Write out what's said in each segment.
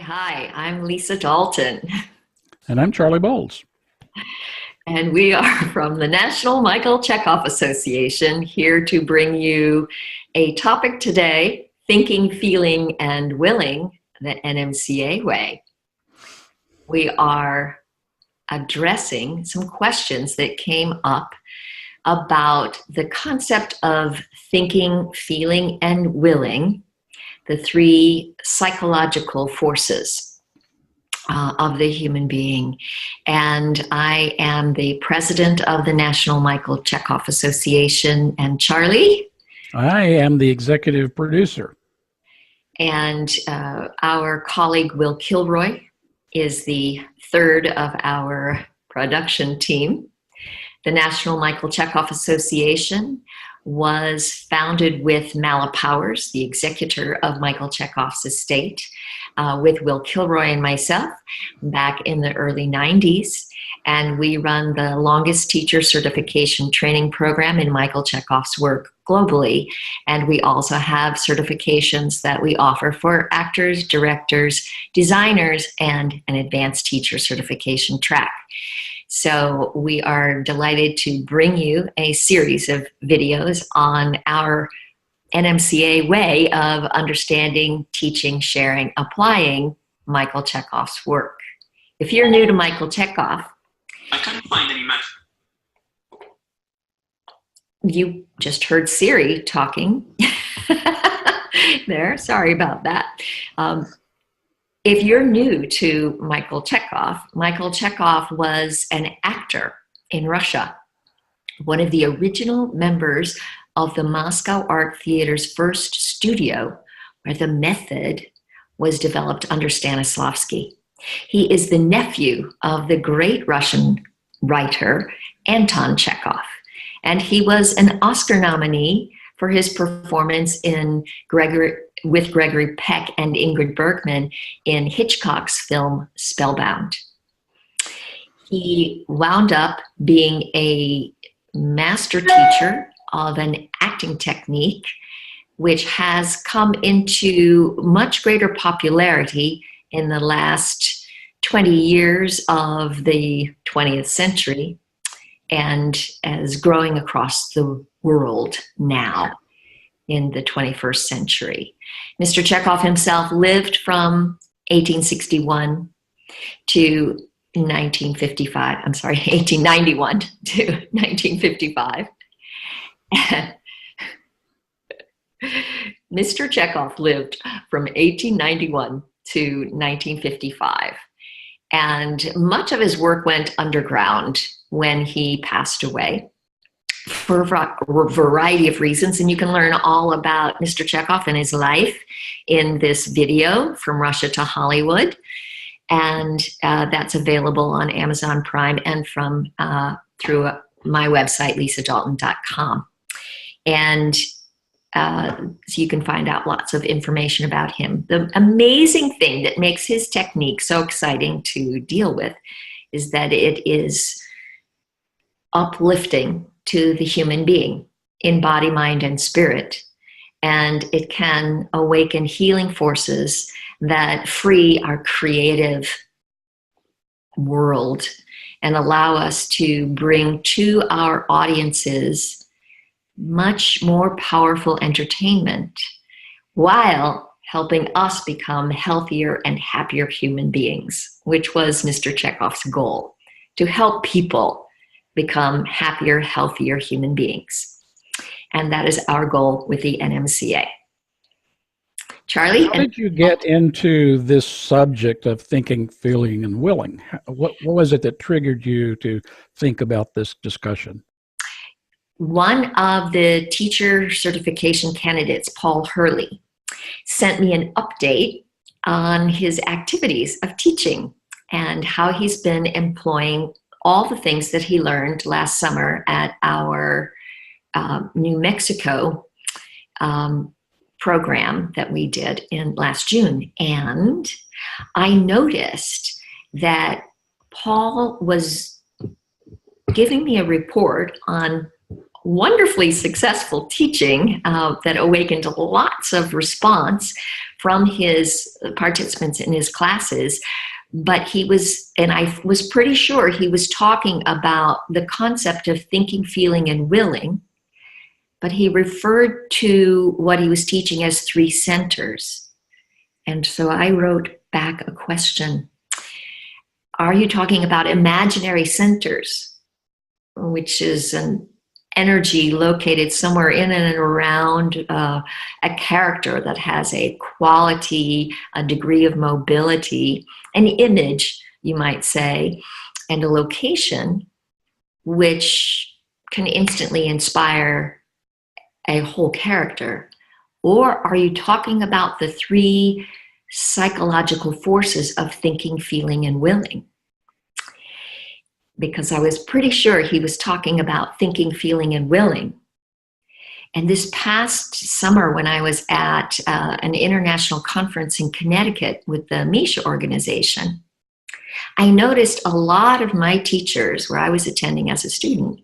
Hi, I'm Lisa Dalton, And I'm Charlie Bowles. and we are from the National Michael Chekhov Association, here to bring you a topic today: thinking, feeling, and willing the NMCA way. We are addressing some questions that came up about the concept of thinking, feeling, and willing, the three psychological forces of the human being. And I am the president of the National Michael Chekhov Association. And Charlie? I am the executive producer. And our colleague Will Kilroy is the third of our production team. The National Michael Chekhov Association was founded with Mala Powers, the executor of Michael Chekhov's estate, with Will Kilroy and myself back in the early 90s. And we run the longest teacher certification training program in Michael Chekhov's work globally. And we also have certifications that we offer for actors, directors, designers, and an advanced teacher certification track. So we are delighted to bring you a series of videos on our NMCA way of understanding, teaching, sharing, applying Michael Chekhov's work. If you're new to Michael Chekhov, I couldn't find any match. You just heard Siri talking there. Sorry about that. If you're new to Michael Chekhov was an actor in Russia, one of the original members of the Moscow Art Theater's first studio, where the method was developed under Stanislavski. He is the nephew of the great Russian writer Anton Chekhov, and he was an Oscar nominee for his performance with Gregory Peck and Ingrid Bergman in Hitchcock's film Spellbound. He wound up being a master teacher of an acting technique which has come into much greater popularity in the last 20 years of the 20th century and as growing across the world now in the 21st century. Mr. Chekhov himself lived from 1861 to 1955. I'm sorry, 1891 to 1955. Mr. Chekhov lived from 1891 to 1955. And much of his work went underground when he passed away for a variety of reasons. And you can learn all about Mr. Chekhov and his life in this video, From Russia to Hollywood. And that's available on Amazon Prime and from through my website, lisadalton.com. And so you can find out lots of information about him. The amazing thing that makes his technique so exciting to deal with is that it is uplifting to the human being in body, mind, and spirit. And it can awaken healing forces that free our creative world and allow us to bring to our audiences much more powerful entertainment while helping us become healthier and happier human beings, which was Mr. Chekhov's goal, to help people become happier, healthier human beings. And that is our goal with the NMCA. Charlie? How did you get into this subject of thinking, feeling, and willing? What was it that triggered you to think about this discussion? One of the teacher certification candidates, Paul Hurley, sent me an update on his activities of teaching and how he's been employing all the things that he learned last summer at our New Mexico program that we did in last June. And I noticed that Paul was giving me a report on wonderfully successful teaching that awakened lots of response from his participants in his classes, but he was, and I was pretty sure he was talking about the concept of thinking, feeling, and willing, but he referred to what he was teaching as 3 centers. And so I wrote back a question. Are you talking about imaginary centers, which is an energy located somewhere in and around a character that has a quality, a degree of mobility, an image, you might say, and a location which can instantly inspire a whole character? Or are you talking about the 3 psychological forces of thinking, feeling, and willing? Because I was pretty sure he was talking about thinking, feeling, and willing. And this past summer, when I was at an international conference in Connecticut with the MICHA organization, I noticed a lot of my teachers, where I was attending as a student,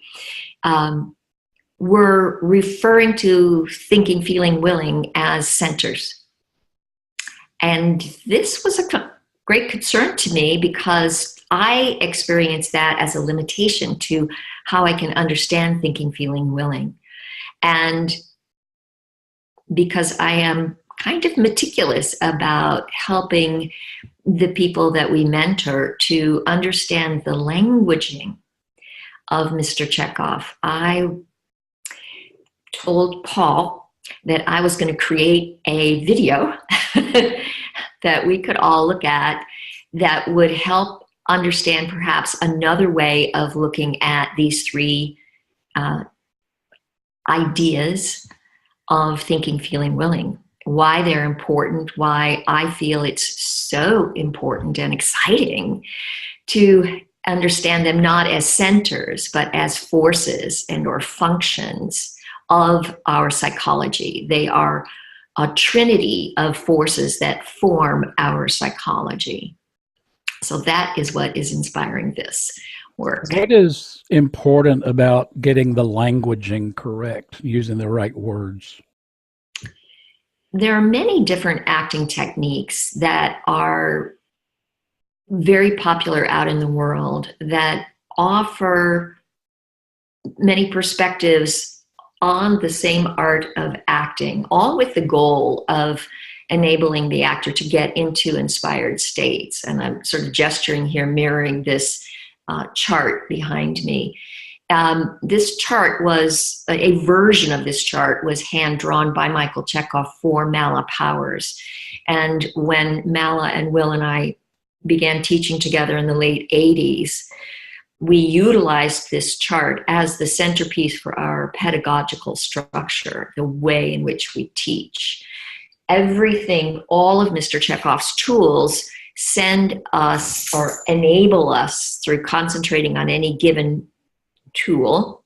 were referring to thinking, feeling, willing as centers. And this was a great concern to me because I experienced that as a limitation to how I can understand thinking, feeling, willing. And because I am kind of meticulous about helping the people that we mentor to understand the languaging of Mr. Chekhov, I told Paul that I was going to create a video that we could all look at that would help understand perhaps another way of looking at these 3 ideas of thinking, feeling, willing, why they're important, why I feel it's so important and exciting to understand them not as centers, but as forces and or functions of our psychology. They are a trinity of forces that form our psychology. So that is what is inspiring this work. What is important about getting the languaging correct, using the right words? There are many different acting techniques that are very popular out in the world that offer many perspectives on the same art of acting, all with the goal of enabling the actor to get into inspired states. And I'm sort of gesturing here, mirroring this chart behind me. This chart was, a version of this chart was hand-drawn by Michael Chekhov for Mala Powers. And when Mala and Will and I began teaching together in the late 80s, we utilized this chart as the centerpiece for our pedagogical structure, the way in which we teach. Everything, all of Mr. Chekhov's tools send us or enable us through concentrating on any given tool,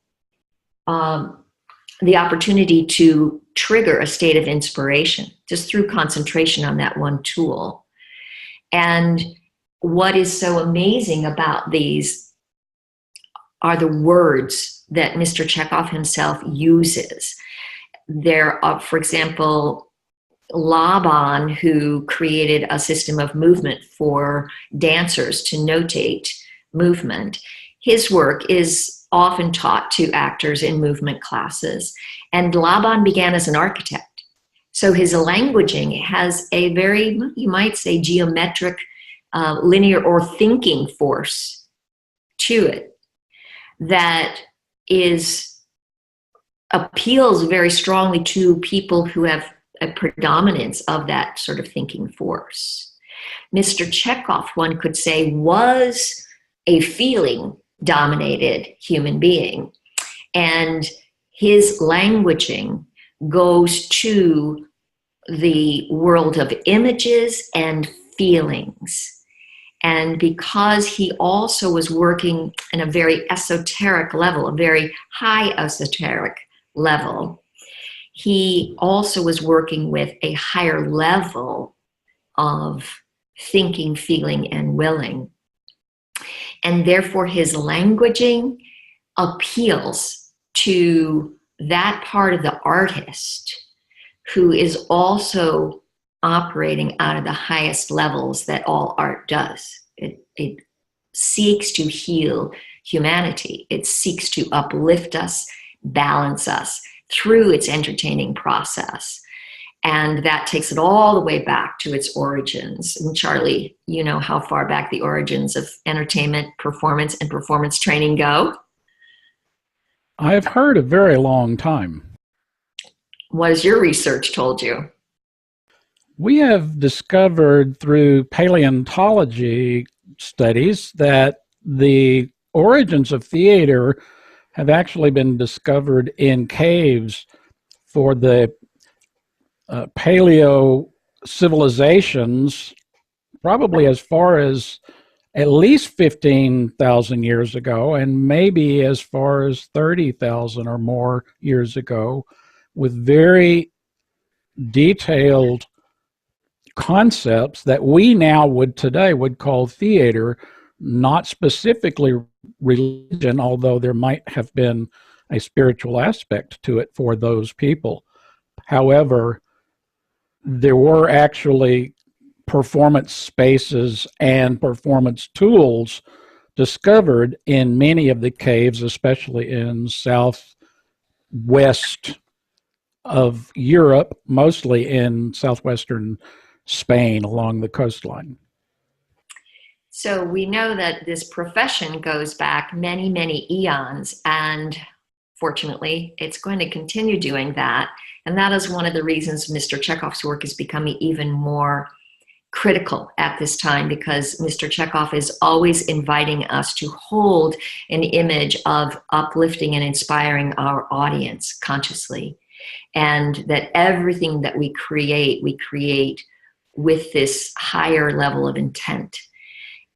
the opportunity to trigger a state of inspiration just through concentration on that one tool. And what is so amazing about these are the words that Mr. Chekhov himself uses. There are, for example, Laban, who created a system of movement for dancers to notate movement. His work is often taught to actors in movement classes. And Laban began as an architect. So his languaging has a very, you might say, geometric, linear or thinking force to it that appeals very strongly to people who have a predominance of that sort of thinking force. Mr. Chekhov, one could say, was a feeling-dominated human being, and his languaging goes to the world of images and feelings. And because he also was working in a very esoteric level, a very high esoteric level, he also was working with a higher level of thinking, feeling, and willing. And therefore his languaging appeals to that part of the artist who is also operating out of the highest levels that all art does. It seeks to heal humanity. It seeks to uplift us, balance us through its entertaining process. And that takes it all the way back to its origins. And Charlie, you know how far back the origins of entertainment, performance, and performance training go? I have heard a very long time. What has your research told you? We have discovered through paleontology studies that the origins of theater have actually been discovered in caves for the paleo civilizations, probably as far as at least 15,000 years ago, and maybe as far as 30,000 or more years ago, with very detailed concepts that we now today would call theater, not specifically religion, although there might have been a spiritual aspect to it for those people. However, there were actually performance spaces and performance tools discovered in many of the caves, especially in southwest of Europe, mostly in southwestern Spain along the coastline. So we know that this profession goes back many, many eons, and fortunately, it's going to continue doing that. And that is one of the reasons Mr. Chekhov's work is becoming even more critical at this time, because Mr. Chekhov is always inviting us to hold an image of uplifting and inspiring our audience consciously. And that everything that we create with this higher level of intent.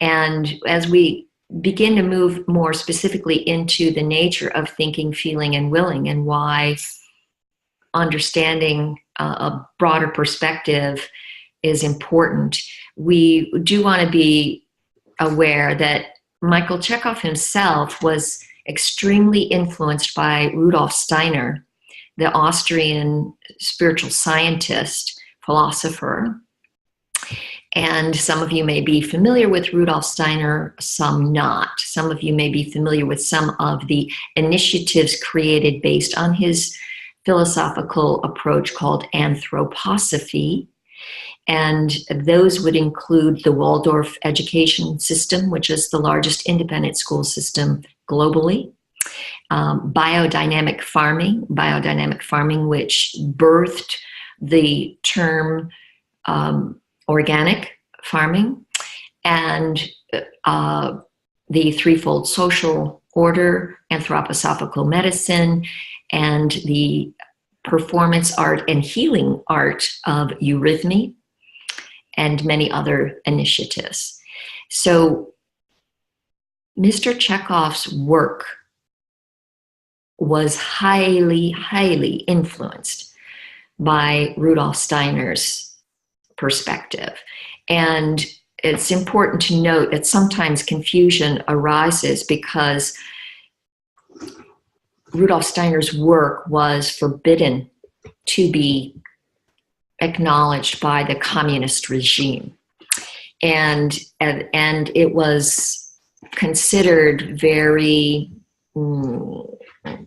And as we begin to move more specifically into the nature of thinking, feeling, and willing, and why understanding a broader perspective is important, we do want to be aware that Michael Chekhov himself was extremely influenced by Rudolf Steiner, the Austrian spiritual scientist, philosopher. And some of you may be familiar with Rudolf Steiner, some not. Some of you may be familiar with some of the initiatives created based on his philosophical approach called anthroposophy. And those would include the Waldorf education system, which is the largest independent school system globally. Biodynamic farming, which birthed the term organic farming, and the threefold social order, anthroposophical medicine, and the performance art and healing art of eurythmy, and many other initiatives. So Mr. Chekhov's work was highly, highly influenced by Rudolf Steiner's perspective. And it's important to note that sometimes confusion arises because Rudolf Steiner's work was forbidden to be acknowledged by the communist regime. And it was considered very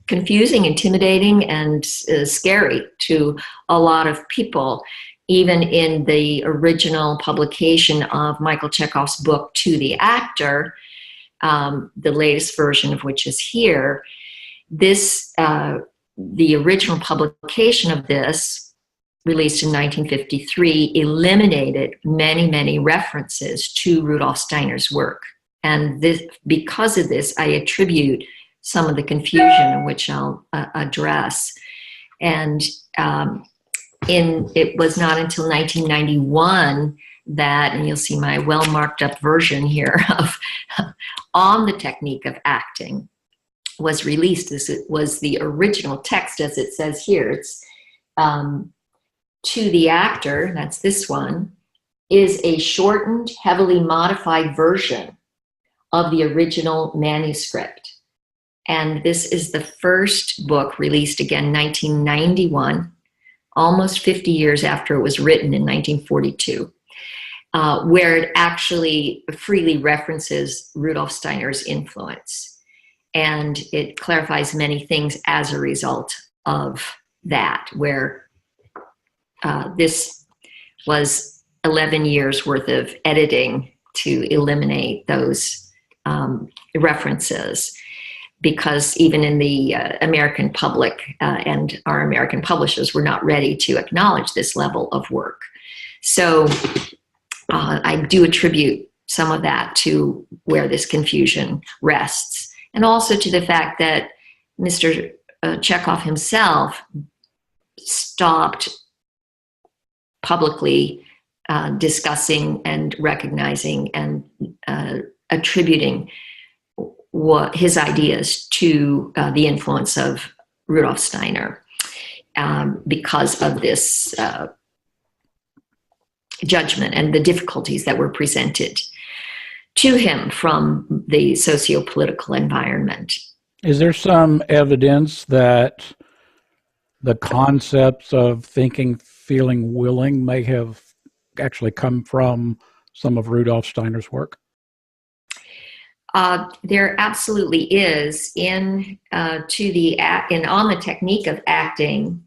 confusing, intimidating, and scary to a lot of people. Even in the original publication of Michael Chekhov's book, To the Actor, the latest version of which is here, the original publication of this, released in 1953, eliminated many, many references to Rudolf Steiner's work. And because of this, I attribute some of the confusion, which I'll address. And it was not until 1991 that, and you'll see my well marked up version here of On the Technique of Acting, was released. This was the original text, as it says here. It's To the Actor, that's this one, is a shortened, heavily modified version of the original manuscript. And this is the first book, released again 1991, almost 50 years after it was written in 1942, where it actually freely references Rudolf Steiner's influence. And it clarifies many things as a result of that, where this was 11 years worth of editing to eliminate those references, because even in the American public and our American publishers were not ready to acknowledge this level of work. So I do attribute some of that to where this confusion rests, and also to the fact that Mr. Chekhov himself stopped publicly discussing and recognizing and attributing what his ideas to the influence of Rudolf Steiner because of this judgment and the difficulties that were presented to him from the socio-political environment. Is there some evidence that the concepts of thinking, feeling, willing may have actually come from some of Rudolf Steiner's work? There absolutely is. On the Technique of Acting,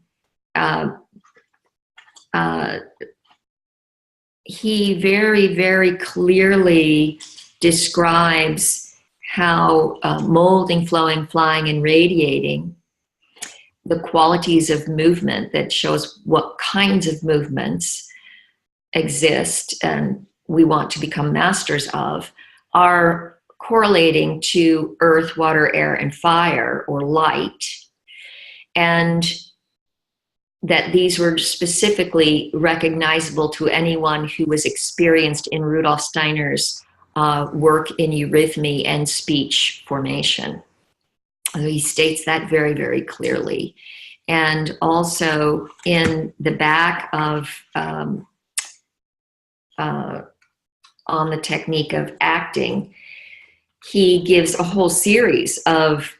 he very, very clearly describes how molding, flowing, flying, and radiating, the qualities of movement that shows what kinds of movements exist and we want to become masters of, are correlating to earth, water, air, and fire, or light, and that these were specifically recognizable to anyone who was experienced in Rudolf Steiner's work in eurythmy and speech formation. He states that very, very clearly. And also in the back of On the Technique of Acting, he gives a whole series of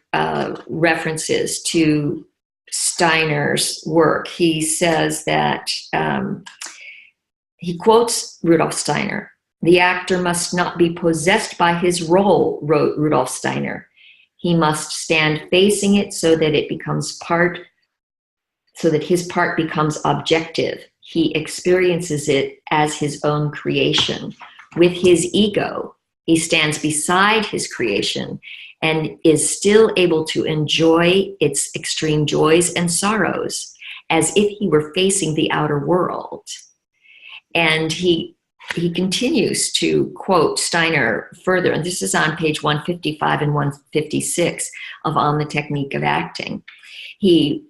references to Steiner's work. He says that, he quotes Rudolf Steiner, "The actor must not be possessed by his role," wrote Rudolf Steiner. "He must stand facing it so that his part becomes objective. He experiences it as his own creation. With his ego, he stands beside his creation and is still able to enjoy its extreme joys and sorrows as if he were facing the outer world." And he continues to quote Steiner further, and this is on page 155 and 156 of On the Technique of Acting. He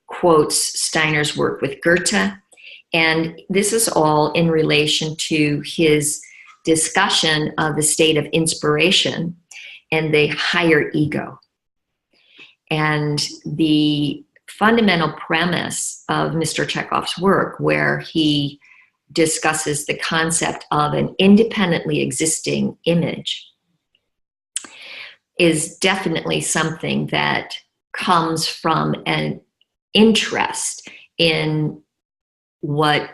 quotes Steiner's work with Goethe, and this is all in relation to his discussion of the state of inspiration and the higher ego. And the fundamental premise of Mr. Chekhov's work, where he discusses the concept of an independently existing image, is definitely something that comes from an interest in what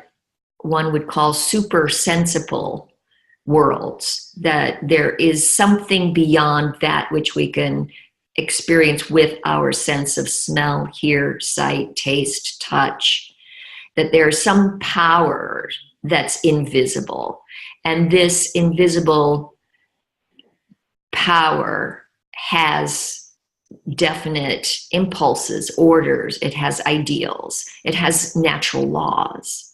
one would call super-sensible worlds, that there is something beyond that which we can experience with our sense of smell, hear, sight, taste, touch, that there's some power that's invisible. And this invisible power has definite impulses, orders, it has ideals, it has natural laws.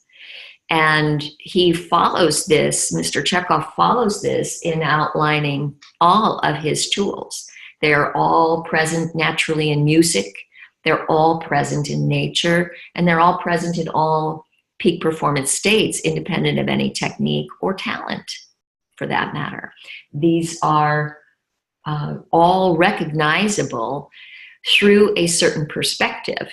And he follows this, Mr. Chekhov follows this in outlining all of his tools. They're all present naturally in music, they're all present in nature, and they're all present in all peak performance states, independent of any technique or talent, for that matter. These are all recognizable through a certain perspective.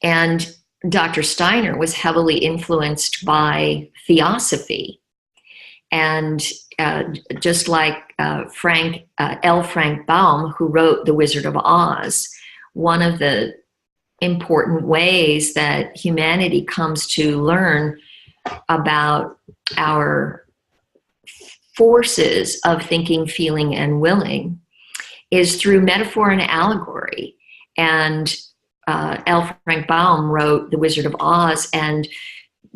And Dr. Steiner was heavily influenced by theosophy. And just like L. Frank Baum, who wrote The Wizard of Oz, one of the important ways that humanity comes to learn about our forces of thinking, feeling, and willing is through metaphor and allegory. And L. Frank Baum wrote The Wizard of Oz and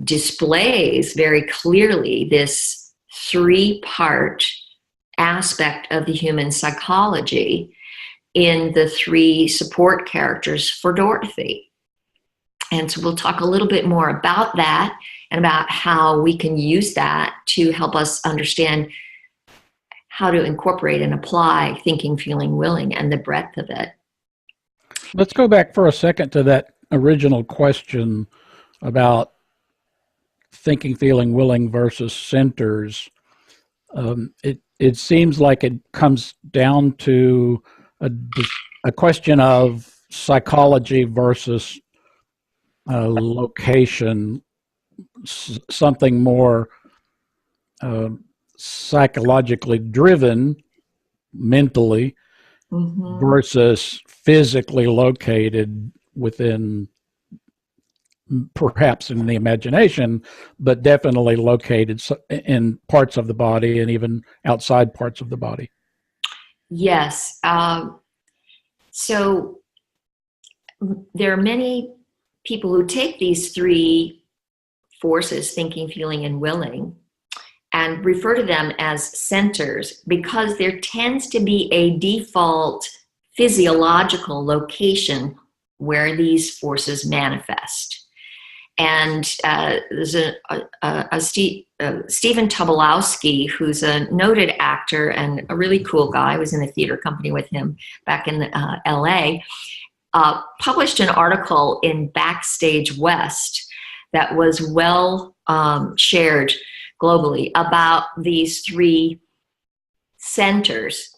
displays very clearly this three-part aspect of the human psychology in the three support characters for Dorothy. And so we'll talk a little bit more about that and about how we can use that to help us understand how to incorporate and apply thinking, feeling, willing, and the breadth of it. Let's go back for a second to that original question about thinking, feeling, willing versus centers. It seems like it comes down to a question of psychology versus location, something more psychologically driven mentally versus physically located within, perhaps in the imagination, but definitely located in parts of the body and even outside parts of the body. Yes. So there are many people who take these three forces, thinking, feeling, and willing, and refer to them as centers because there tends to be a default physiological location where these forces manifest. And there's Stephen Tobolowsky, who's a noted actor and a really cool guy. I was in a theater company with him back in LA, published an article in Backstage West that was well shared globally about these three centers.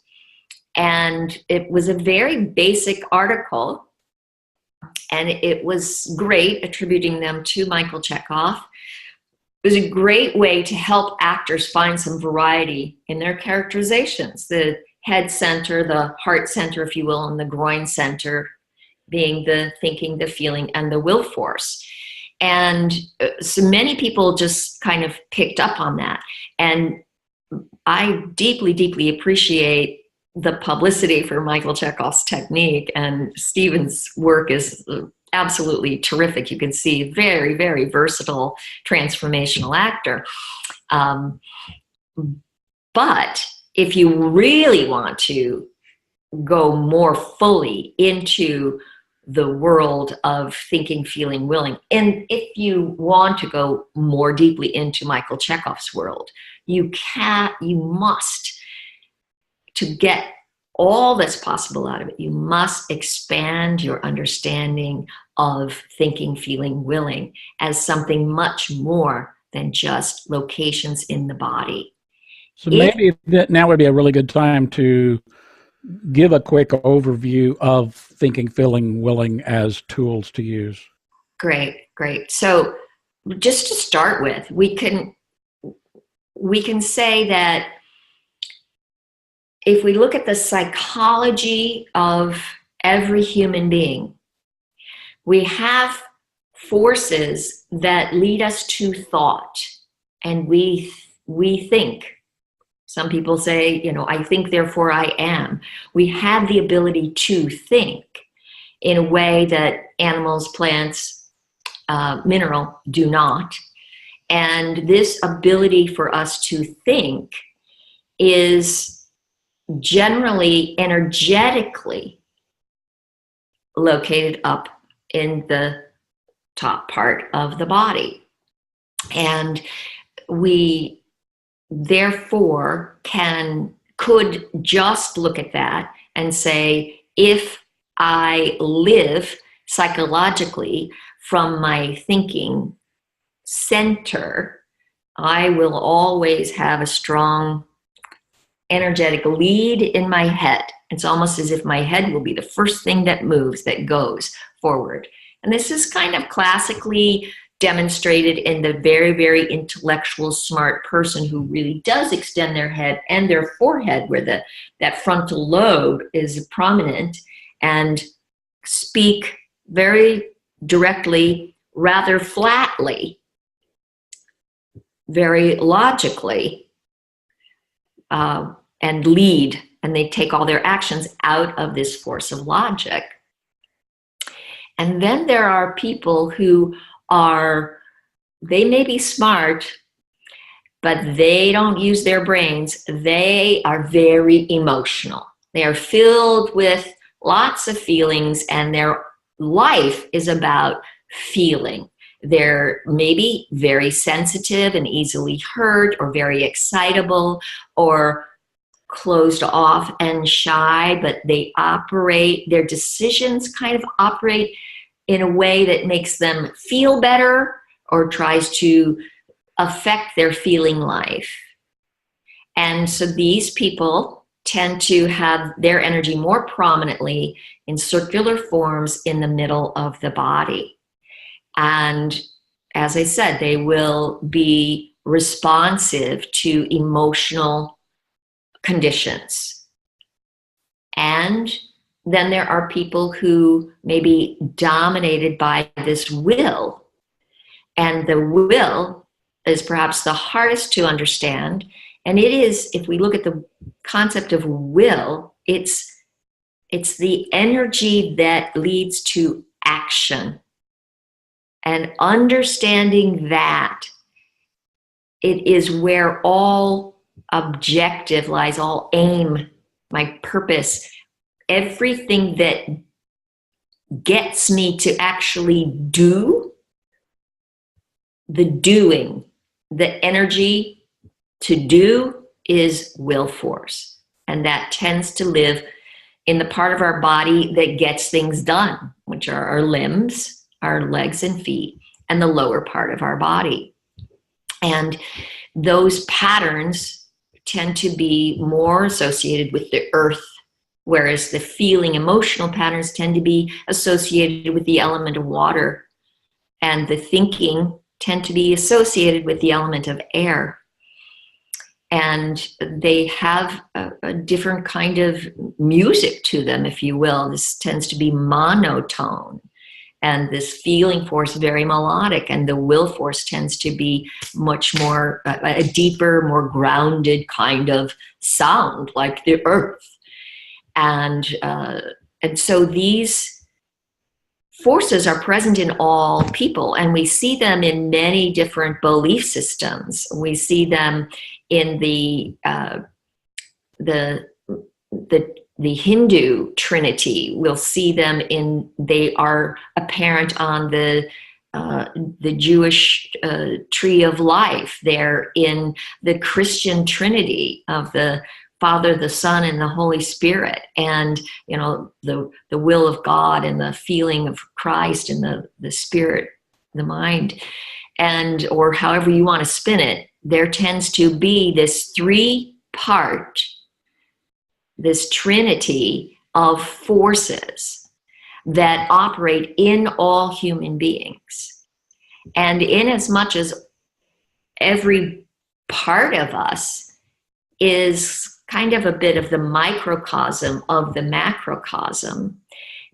And it was a very basic article, and it was great, attributing them to Michael Chekhov. It was a great way to help actors find some variety in their characterizations. The head center, the heart center, if you will, and the groin center being the thinking, the feeling, and the will force. And so many people just kind of picked up on that. And I deeply, deeply appreciate the publicity for Michael Chekhov's technique, and Stephen's work is absolutely terrific. You can see very, very versatile, transformational actor. But if you really want to go more fully into the world of thinking, feeling, willing, and if you want to go more deeply into Michael Chekhov's world, you must, to get all that's possible out of it, you must expand your understanding of thinking, feeling, willing as something much more than just locations in the body. So maybe that now would be a really good time to give a quick overview of thinking, feeling, willing as tools to use. Great. So just to start with, we can say that if we look at the psychology of every human being, we have forces that lead us to thought, and we think. Some people say, I think, therefore I am. We have the ability to think in a way that animals, plants, mineral do not. And this ability for us to think is generally energetically located up in the top part of the body. And we therefore could just look at that and say, if I live psychologically from my thinking center, I will always have a strong energetic lead in my head. It's almost as if my head will be the first thing that moves, that goes forward. And this is kind of classically demonstrated in the very, very intellectual, smart person who really does extend their head and their forehead, where that frontal lobe is prominent, and speak very directly, rather flatly, very logically, and lead, and they take all their actions out of this force of logic. And then there are people who they may be smart, but they don't use their brains. They are very emotional. They are filled with lots of feelings, and their life is about feeling. They're maybe very sensitive and easily hurt, or very excitable, or closed off and shy, but their decisions kind of operate in a way that makes them feel better or tries to affect their feeling life. And so these people tend to have their energy more prominently in circular forms in the middle of the body. And as I said, they will be responsive to emotional conditions. And then there are people who may be dominated by this will. And the will is perhaps the hardest to understand. And it is, if we look at the concept of will, it's the energy that leads to action. And understanding that, it is where all objective lies, all aim, my purpose, everything that gets me to actually do, the doing, the energy to do is will force. And that tends to live in the part of our body that gets things done, which are our limbs, our legs and feet, and the lower part of our body. And those patterns tend to be more associated with the earth, whereas the feeling, emotional patterns tend to be associated with the element of water, and the thinking tend to be associated with the element of air. And they have a different kind of music to them, if you will. This tends to be monotone, and this feeling force very melodic, and the will force tends to be much more a deeper, more grounded kind of sound, like the earth. And so these forces are present in all people, and we see them in many different belief systems. We see them in the Hindu Trinity. We'll see them they are apparent on the Jewish tree of life. They're in the Christian Trinity of the Father, the Son, and the Holy Spirit, and the will of God and the feeling of Christ and the Spirit, the mind, and or however you want to spin it. There tends to be this three-part, this trinity of forces that operate in all human beings. And in as much as every part of us is kind of a bit of the microcosm of the macrocosm,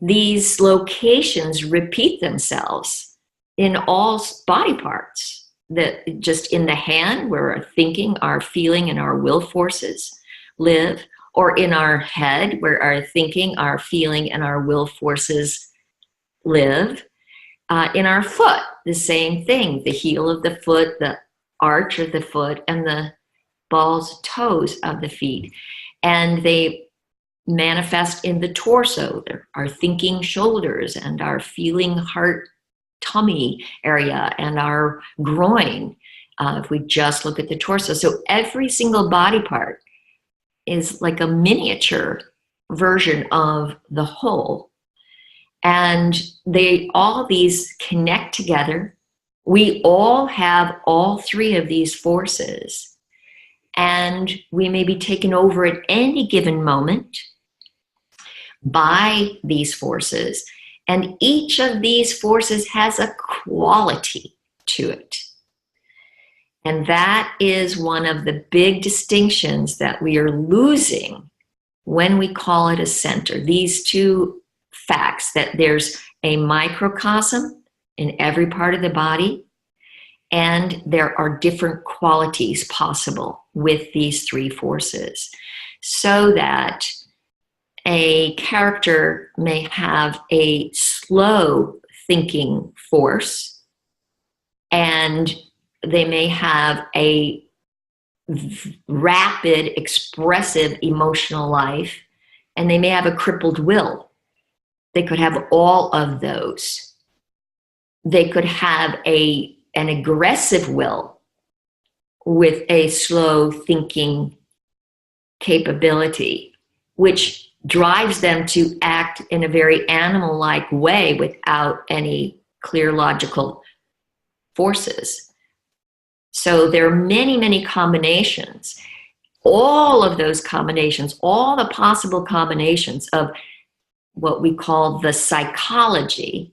these locations repeat themselves in all body parts. That just in the hand, where our thinking, our feeling, and our will forces live, or in our head, where our thinking, our feeling, and our will forces live. In our foot, the same thing, the heel of the foot, the arch of the foot, and the balls, toes of the feet. And they manifest in the torso, our thinking shoulders, and our feeling heart, tummy area, and our groin, if we just look at the torso. So every single body part is like a miniature version of the whole. And all these connect together. We all have all three of these forces. And we may be taken over at any given moment by these forces. And each of these forces has a quality to it. And that is one of the big distinctions that we are losing when we call it a center. These two facts that there's a microcosm in every part of the body, and there are different qualities possible with these three forces, so that a character may have a slow thinking force, and they may have a rapid, expressive emotional life, and they may have a crippled will. They could have all of those. They could have an aggressive will with a slow thinking capability, which drives them to act in a very animal-like way without any clear logical forces. So there are many, many combinations. All of those combinations, all the possible combinations of what we call the psychology,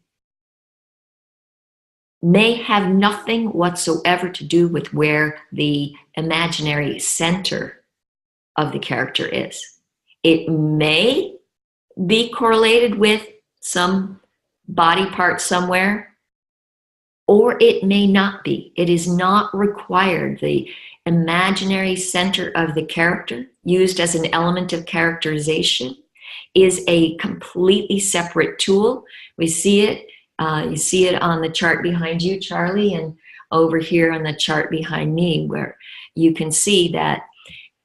may have nothing whatsoever to do with where the imaginary center of the character is. It may be correlated with some body part somewhere, or it may not be. It is not required. The imaginary center of the character, used as an element of characterization, is a completely separate tool. We see it. You see it on the chart behind you, Charlie, and over here on the chart behind me, where you can see that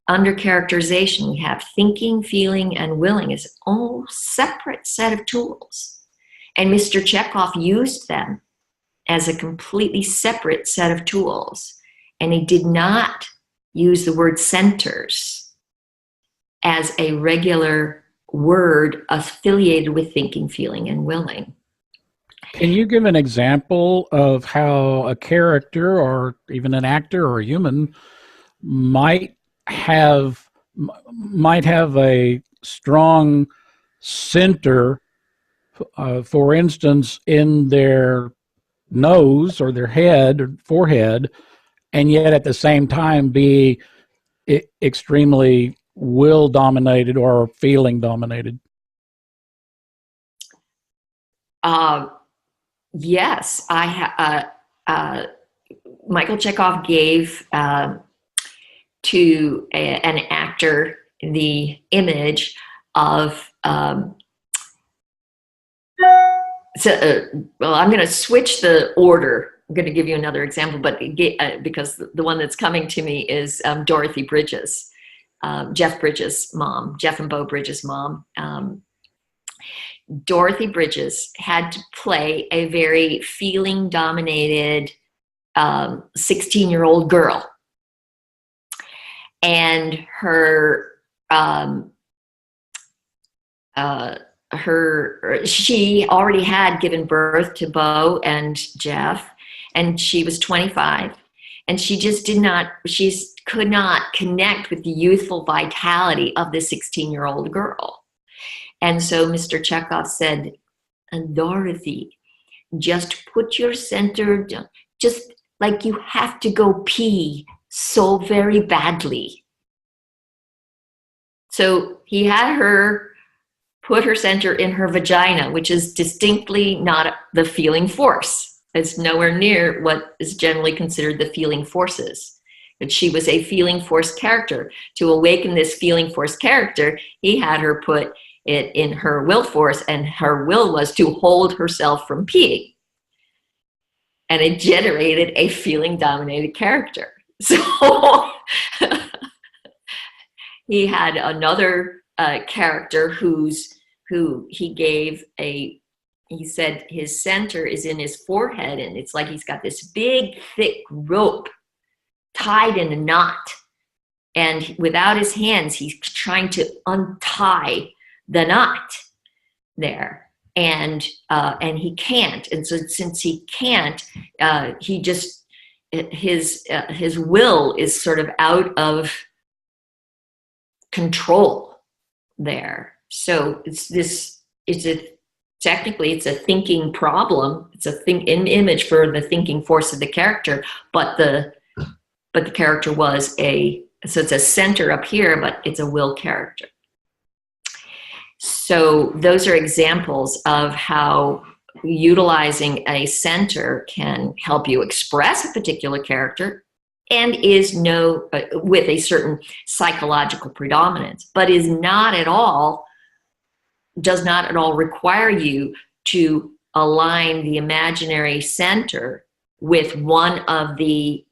under characterization, we have thinking, feeling, and willing as a whole separate set of tools. And Mr. Chekhov used them as a completely separate set of tools. And he did not use the word centers as a regular word affiliated with thinking, feeling, and willing. Can you give an example of how a character or even an actor or a human might have a strong center, for instance, in their nose or their head or forehead, and yet at the same time be extremely will dominated or feeling dominated? Yes, Michael Chekhov gave to an actor the image of, well, I'm going to switch the order. I'm going to give you another example, but because the one that's coming to me is Dorothy Bridges, Jeff Bridges' mom, Jeff and Bo Bridges' mom. Dorothy Bridges had to play a very feeling-dominated 16-year-old girl. And she already had given birth to Bo and Jeff, and she was 25. And she just could not connect with the youthful vitality of the 16-year-old girl. And so Mr. Chekhov said, Dorothy, just put your center down, just like you have to go pee so very badly. So he had her put her center in her vagina, which is distinctly not the feeling force. It's nowhere near what is generally considered the feeling forces. But she was a feeling force character. To awaken this feeling force character, he had her put it in her will force, and her will was to hold herself from peeing. And it generated a feeling dominated character. So he had another character who he said his center is in his forehead, and it's like he's got this big thick rope tied in a knot, and without his hands he's trying to untie the knot there, and he can't. And so since he can't, he just his will is sort of out of control there. So technically it's a thinking problem. It's an image for the thinking force of the character, but the character so it's a center up here, but it's a will character. So those are examples of how utilizing a center can help you express a particular character and is with a certain psychological predominance, but does not at all require you to align the imaginary center with one of the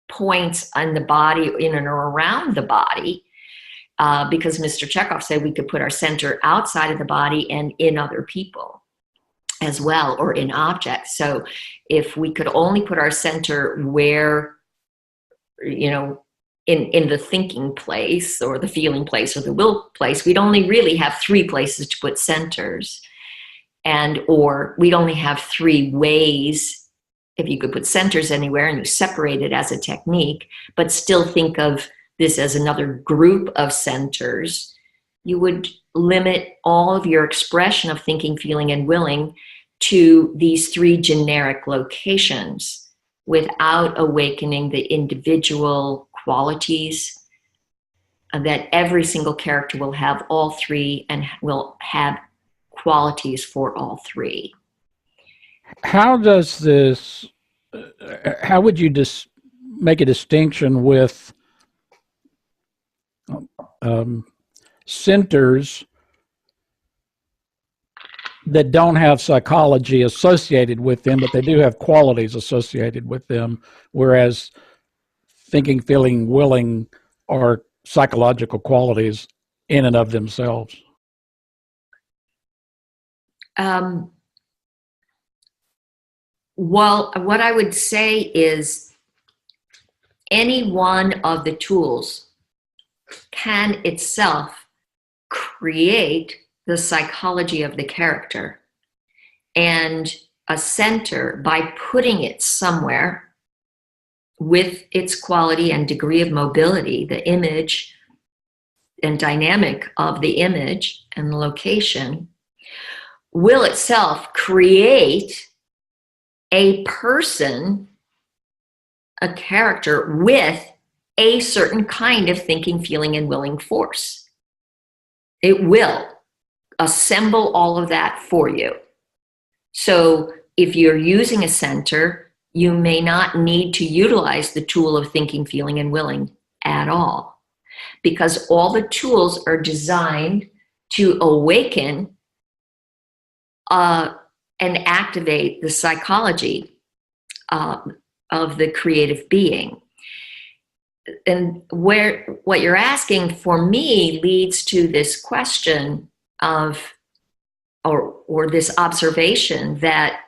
points on the body, in and around the body, because Mr. Chekhov said we could put our center outside of the body and in other people as well, or in objects. So if we could only put our center where, in the thinking place or the feeling place or the will place, we'd only really have 3 places to put centers. Or we'd only have 3 ways. If you could put centers anywhere and you separate it as a technique, but still think of this as another group of centers, you would limit all of your expression of thinking, feeling, and willing to these 3 generic locations without awakening the individual qualities that every single character will have all 3 and will have qualities for all 3. How does this, how would you make a distinction with centers that don't have psychology associated with them, but they do have qualities associated with them, whereas thinking, feeling, willing are psychological qualities in and of themselves? Well, what I would say is any one of the tools can itself create the psychology of the character. And a center, by putting it somewhere with its quality and degree of mobility, the image and dynamic of the image and the location, will itself create a person, a character with a certain kind of thinking, feeling, and willing force. It will assemble all of that for you. So if you're using a center, you may not need to utilize the tool of thinking, feeling, and willing at all, because all the tools are designed to awaken and activate the psychology of the creative being. And what you're asking for me leads to this question of, or this observation that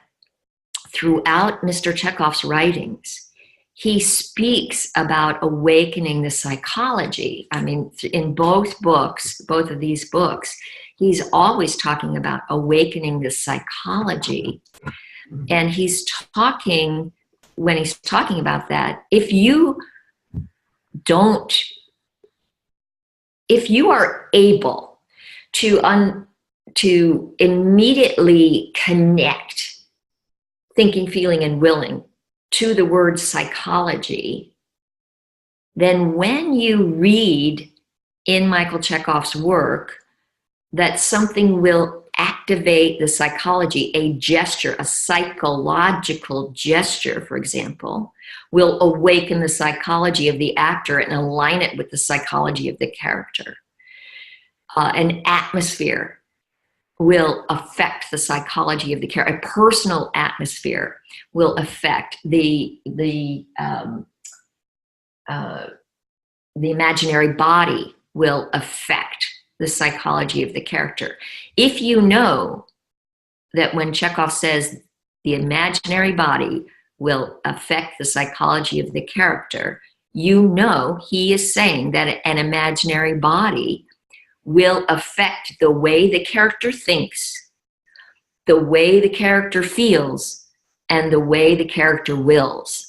throughout Mr. Chekhov's writings, he speaks about awakening the psychology. I mean, in both of these books, he's always talking about awakening the psychology. And he's talking, when he's talking about that, if you are able to immediately connect thinking, feeling, and willing to the word psychology, then when you read in Michael Chekhov's work that something will activate the psychology, a gesture, a psychological gesture, for example, will awaken the psychology of the actor and align it with the psychology of the character. An atmosphere will affect the psychology of the character. A personal atmosphere will affect the imaginary body will affect the psychology of the character. If you know that when Chekhov says the imaginary body will affect the psychology of the character, you know he is saying that an imaginary body will affect the way the character thinks, the way the character feels, and the way the character wills.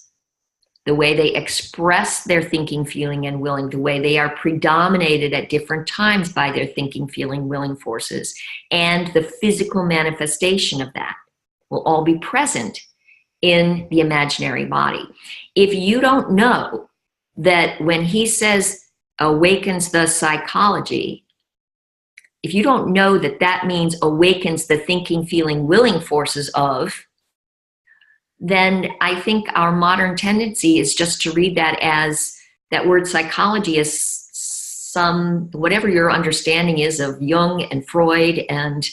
The way they express their thinking, feeling, and willing, the way they are predominated at different times by their thinking, feeling, willing forces, and the physical manifestation of that will all be present in the imaginary body. If you don't know that when he says awakens the psychology, if you don't know that that means awakens the thinking, feeling, willing forces of, then I think our modern tendency is just to read that as that word psychology as some, whatever your understanding is of Jung and Freud and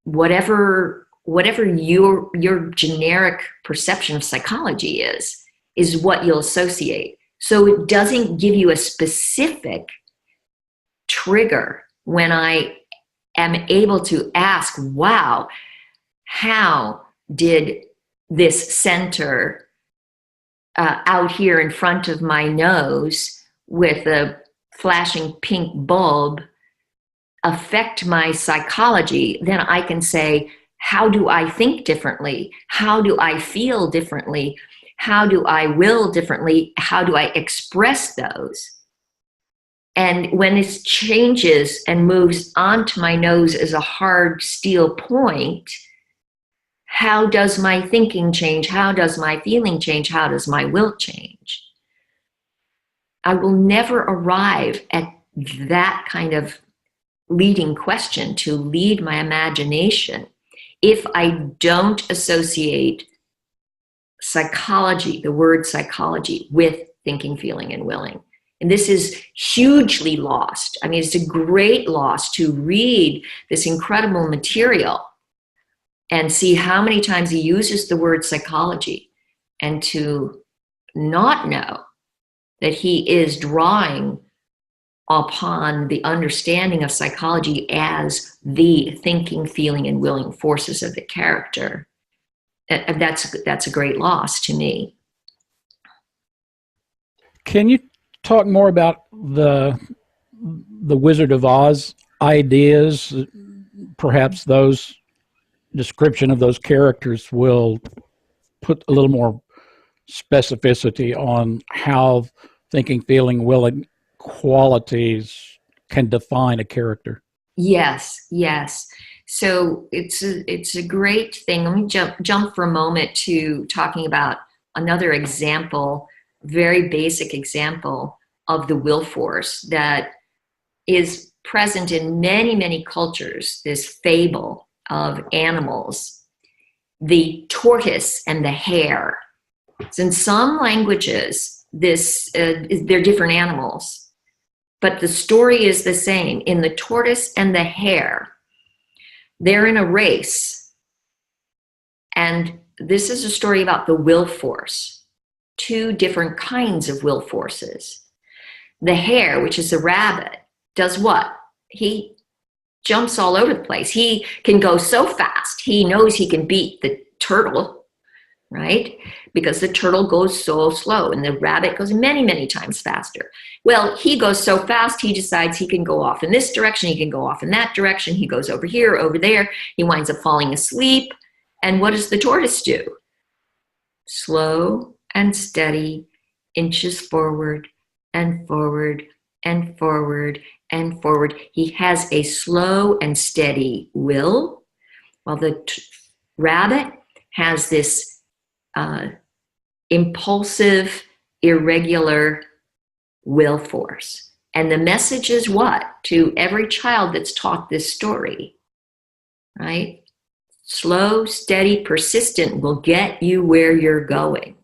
whatever your generic perception of psychology is what you'll associate. So it doesn't give you a specific trigger when I am able to ask, wow, how did this center out here in front of my nose with a flashing pink bulb affect my psychology? Then I can say, how do I think differently? How do I feel differently? How do I will differently? How do I express those? And when it changes and moves onto my nose as a hard steel point, how does my thinking change? How does my feeling change? How does my will change? I will never arrive at that kind of leading question to lead my imagination if I don't associate psychology, the word psychology, with thinking, feeling, and willing. And this is hugely lost. I mean, it's a great loss to read this incredible material and see how many times he uses the word psychology, and to not know that he is drawing upon the understanding of psychology as the thinking, feeling, and willing forces of the character. That's a great loss to me. Can you talk more about the Wizard of Oz ideas? Perhaps those description of those characters will put a little more specificity on how thinking, feeling, willing qualities can define a character. Yes, yes. So it's a great thing. Let me jump for a moment to talking about another example, very basic example of the will force that is present in many, many cultures, this fable of animals, the tortoise and the hare. So in some languages, they're different animals, but the story is the same. In the tortoise and the hare, they're in a race. And this is a story about the will force, two different kinds of will forces. The hare, which is a rabbit, does what? He jumps all over the place. He can go so fast. He knows he can beat the turtle, right? Because the turtle goes so slow and the rabbit goes many, many times faster. Well, he goes so fast, he decides he can go off in this direction, he can go off in that direction, he goes over here, over there, he winds up falling asleep. And what does the tortoise do? Slow and steady, inches forward and forward and forward and forward. He has a slow and steady will, while the rabbit has this impulsive, irregular will force. And the message is what? To every child that's taught this story, right? Slow, steady, persistent will get you where you're going.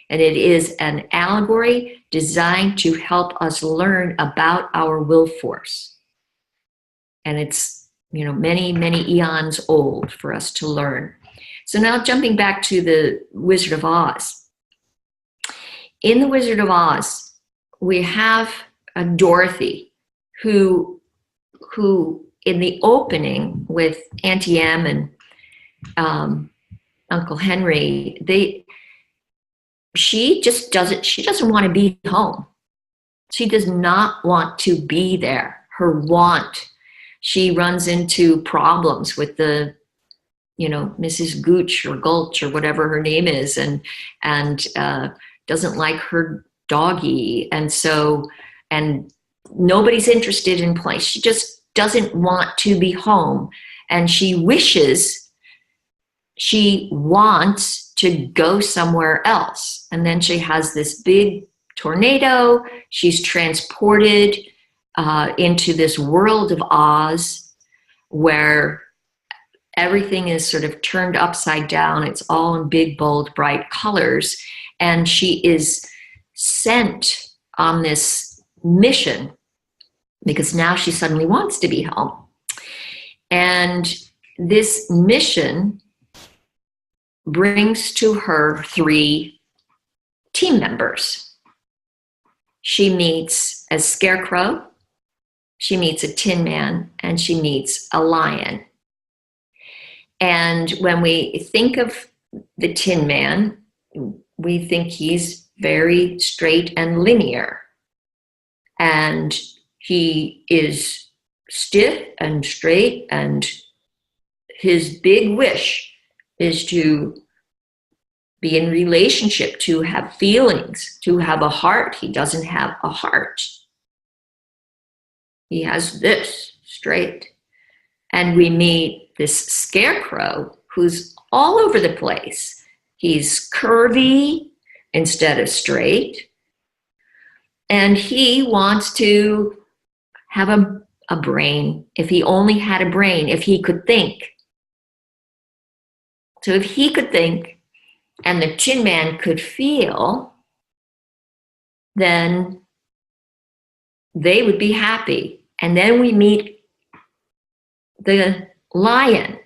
And it is an allegory designed to help us learn about our will force. And it's, many, many eons old for us to learn. So now jumping back to the Wizard of Oz. In the Wizard of Oz, we have Dorothy, who in the opening with Auntie Em and Uncle Henry, she doesn't want to be home. She does not want to be there. Her want. She runs into problems with the, Mrs. Gooch or Gulch or whatever her name is, and doesn't like her doggy. And nobody's interested in play. She just doesn't want to be home. And she wants to go somewhere else. And then she has this big tornado. She's transported into this world of Oz where everything is sort of turned upside down. It's all in big, bold, bright colors. And she is sent on this mission because now she suddenly wants to be home. And this mission brings to her 3 team members. She meets a scarecrow, she meets a tin man, and she meets a lion. And when we think of the Tin Man, we think he's very straight and linear. And he is stiff and straight, and his big wish is to be in relationship, to have feelings, to have a heart. He doesn't have a heart. He has this straight. And we meet this scarecrow who's all over the place. He's curvy instead of straight. And he wants to have a brain. If he only had a brain, if he could think. So if he could think and the Tin Man could feel, then they would be happy. And then we meet the lion.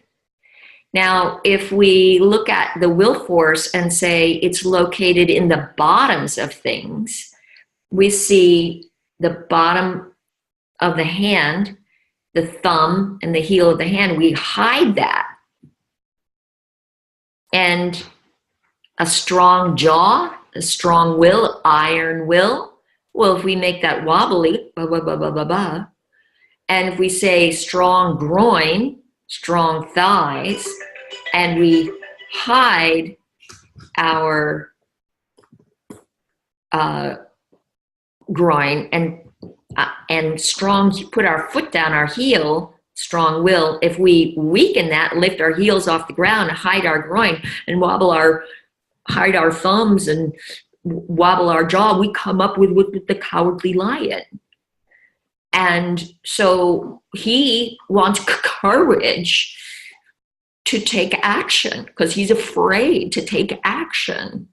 Now, if we look at the will force and say it's located in the bottoms of things, we see the bottom of the hand, the thumb and the heel of the hand. We hide that. And a strong jaw, a strong will, iron will. Well, if we make that wobbly, and if we say strong groin, strong thighs, and we hide our groin and strong, put our foot down, our heel, strong will. If we weaken that, lift our heels off the ground, hide our groin, and hide our thumbs and wobble our jaw, we come up with the cowardly lion. And so he wants courage to take action because he's afraid to take action.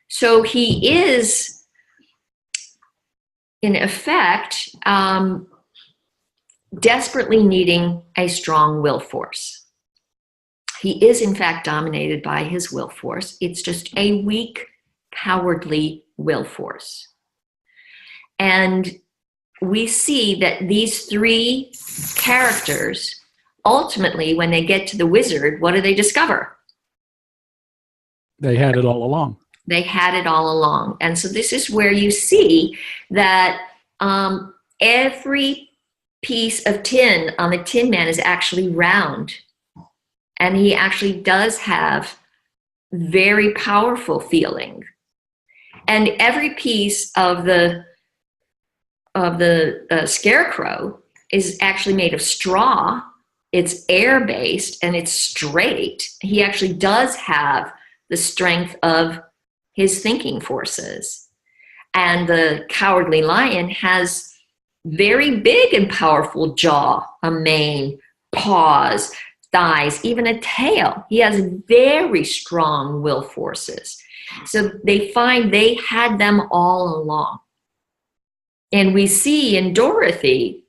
So he is, in effect, desperately needing a strong will force. He is, in fact, dominated by his will force. It's just a weak, cowardly will force. And we see that these 3 characters, ultimately, when they get to the wizard, what do they discover? They had it all along. They had it all along. And so this is where you see that every piece of tin on the Tin Man is actually round. And he actually does have very powerful feeling. And every piece of the scarecrow is actually made of straw. It's air-based and it's straight. He actually does have the strength of his thinking forces. And the cowardly lion has very big and powerful jaw, a mane, paws, thighs, even a tail. He has very strong will forces. So they find they had them all along. And we see in Dorothy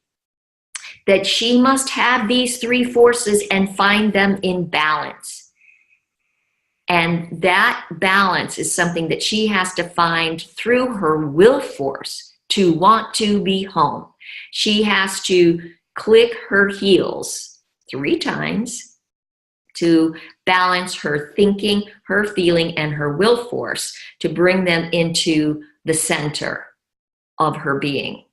that she must have these 3 forces and find them in balance. And that balance is something that she has to find through her will force to want to be home. She has to click her heels 3 times to balance her thinking, her feeling, and her will force to bring them into the center of her being.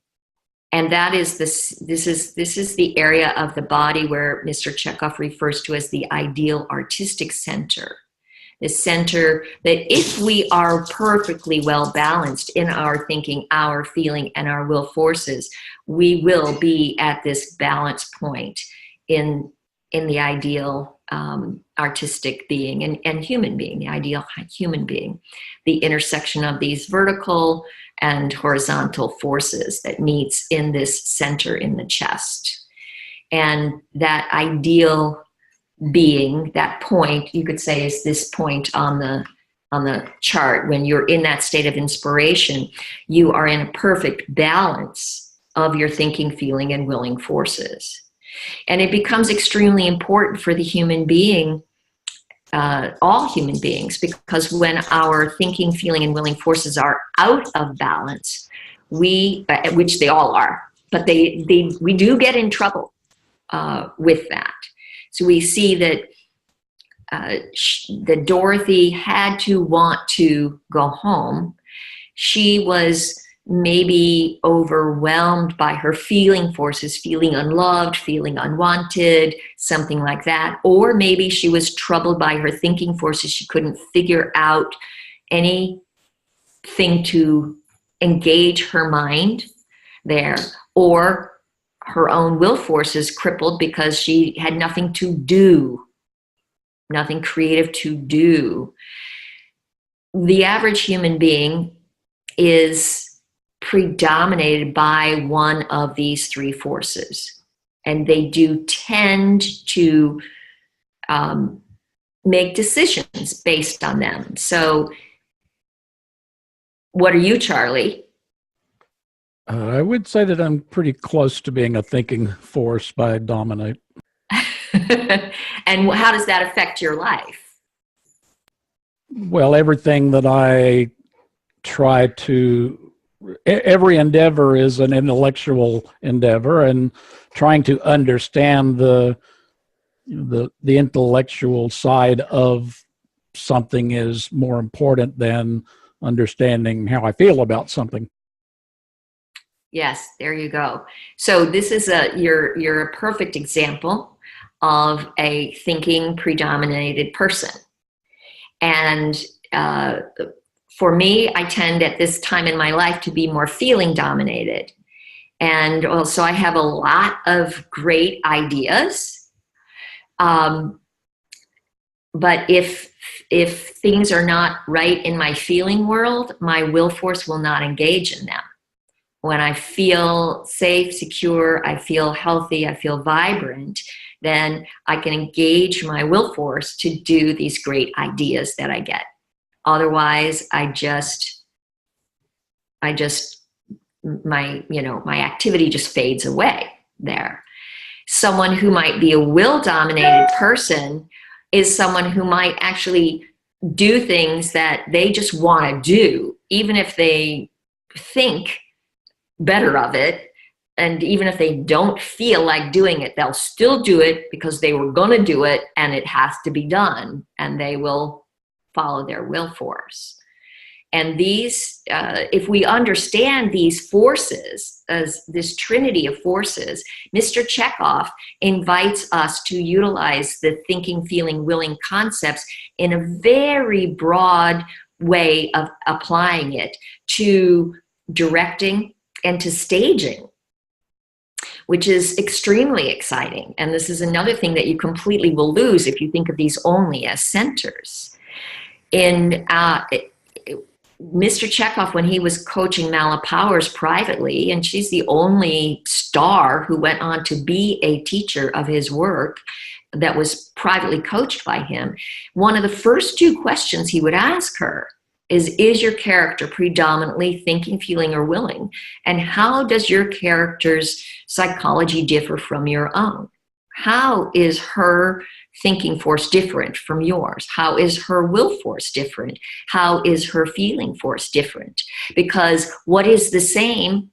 And that is this is the area of the body where Mr. Chekhov refers to as the ideal artistic center. The center that if we are perfectly well balanced in our thinking, our feeling, and our will forces, we will be at this balance point in the ideal artistic being and human being, the ideal human being, the intersection of these vertical and horizontal forces that meets in this center in the chest. And that ideal being, that point, you could say, is this point on the chart. When you're in that state of inspiration, you are in a perfect balance of your thinking, feeling, and willing forces. And it becomes extremely important for the human being, all human beings, because when our thinking, feeling, and willing forces are out of balance, which they all are, but we do get in trouble with that. So we see that that Dorothy had to want to go home. She was maybe overwhelmed by her feeling forces, feeling unloved, feeling unwanted, something like that. Or maybe she was troubled by her thinking forces. She couldn't figure out anything to engage her mind there. Or her own will forces crippled because she had nothing to do, nothing creative to do. The average human being is predominated by one of these three forces, and they do tend to make decisions based on them. So what are you, Charlie? I would say that I'm pretty close to being a thinking force by dominate. And how does that affect your life? Well, everything that I try to, every endeavor is an intellectual endeavor, and trying to understand the intellectual side of something is more important than understanding how I feel about something. Yes, there you go. So this is you're a perfect example of a thinking predominated person. And for me, I tend at this time in my life to be more feeling dominated. And also I have a lot of great ideas. But if things are not right in my feeling world, my will force will not engage in them. When I feel safe, secure, I feel healthy, I feel vibrant, then I can engage my will force to do these great ideas that I get. Otherwise, my activity just fades away there. Someone who might be a will-dominated person is someone who might actually do things that they just want to do, even if they think better of it. And even if they don't feel like doing it, they'll still do it because they were going to do it and it has to be done, and they will follow their will force. And these, if we understand these forces as this trinity of forces, Mr. Chekhov invites us to utilize the thinking, feeling, willing concepts in a very broad way of applying it to directing and to staging, which is extremely exciting. And this is another thing that you completely will lose if you think of these only as centers. In Mr. Chekhov, when he was coaching Mala Powers privately, and she's the only star who went on to be a teacher of his work that was privately coached by him, one of the first two questions he would ask her is your character predominantly thinking, feeling, or willing? And how does your character's psychology differ from your own? How is her thinking force different from yours? How is her will force different? How is her feeling force different? Because what is the same,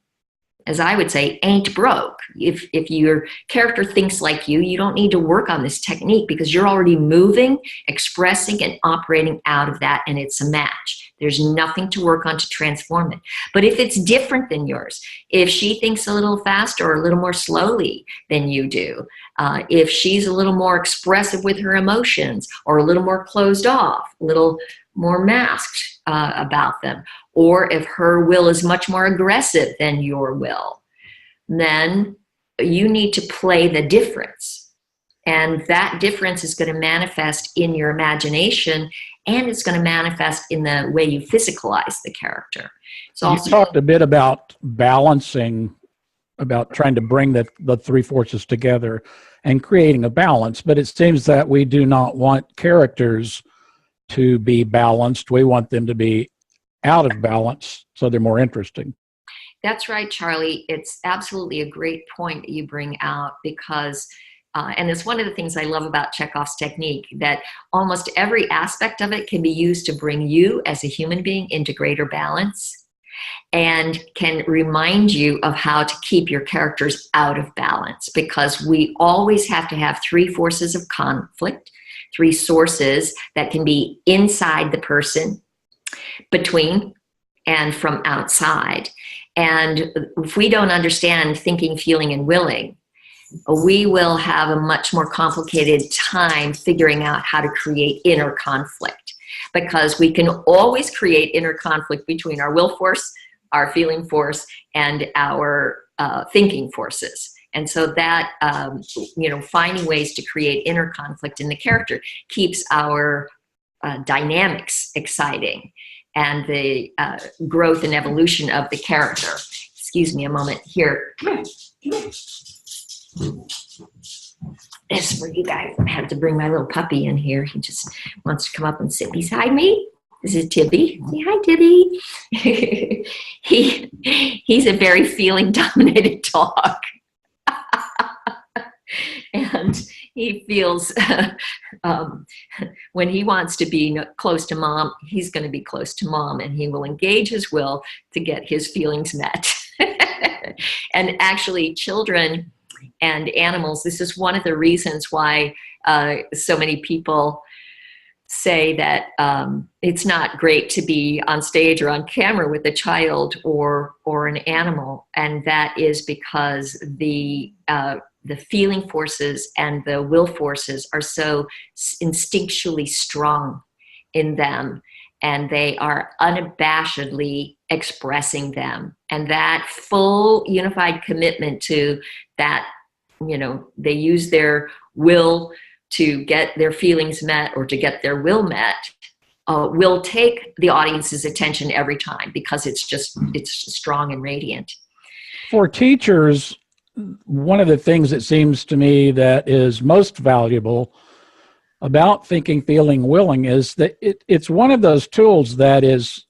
as I would say, ain't broke. If your character thinks like you don't need to work on this technique because you're already moving, expressing, and operating out of that, and it's a match. There's nothing to work on to transform it. But if it's different than yours, if she thinks a little faster or a little more slowly than you do, if she's a little more expressive with her emotions or a little more closed off, a little more masked about them, or if her will is much more aggressive than your will, then you need to play the difference. And that difference is going to manifest in your imagination, and it's going to manifest in the way you physicalize the character. It's You also talked a bit about balancing, about trying to bring the three forces together and creating a balance, but it seems that we do not want characters to be balanced. We want them to be out of balance so they're more interesting. That's right, Charlie. It's absolutely a great point that you bring out because, and it's one of the things I love about Chekhov's technique, that almost every aspect of it can be used to bring you as a human being into greater balance and can remind you of how to keep your characters out of balance, because we always have to have three forces of conflict, three sources that can be inside the person, between, and from outside. And if we don't understand thinking, feeling, and willing, we will have a much more complicated time figuring out how to create inner conflict, because we can always create inner conflict between our will force, our feeling force, and our thinking forces. And so that, finding ways to create inner conflict in the character keeps our dynamics exciting and the growth and evolution of the character. Excuse me a moment here. This is where you guys have to bring my little puppy in here. He just wants to come up and sit beside me. This is Tibby. Say hi, Tibby. He's a very feeling-dominated dog. And he feels when he wants to be close to mom, he's going to be close to mom, and he will engage his will to get his feelings met. And actually, children and animals, this is one of the reasons why so many people say that it's not great to be on stage or on camera with a child or an animal, and that is because the feeling forces and the will forces are so instinctually strong in them, and they are unabashedly expressing them. And that full unified commitment to that, they use their will to get their feelings met or to get their will met, will take the audience's attention every time, because it's strong and radiant. For teachers, one of the things that seems to me that is most valuable about thinking, feeling, willing is that it's one of those tools that is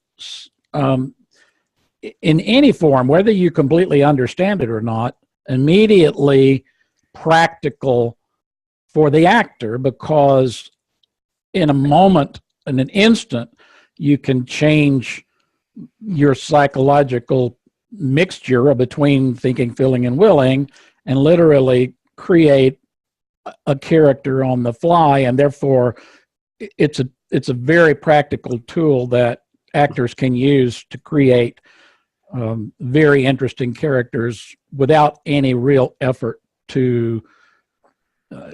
in any form, whether you completely understand it or not, immediately practical for the actor, because in a moment, in an instant, you can change your psychological mixture between thinking, feeling, and willing, and literally create a character on the fly. And therefore, it's a very practical tool that actors can use to create very interesting characters without any real effort to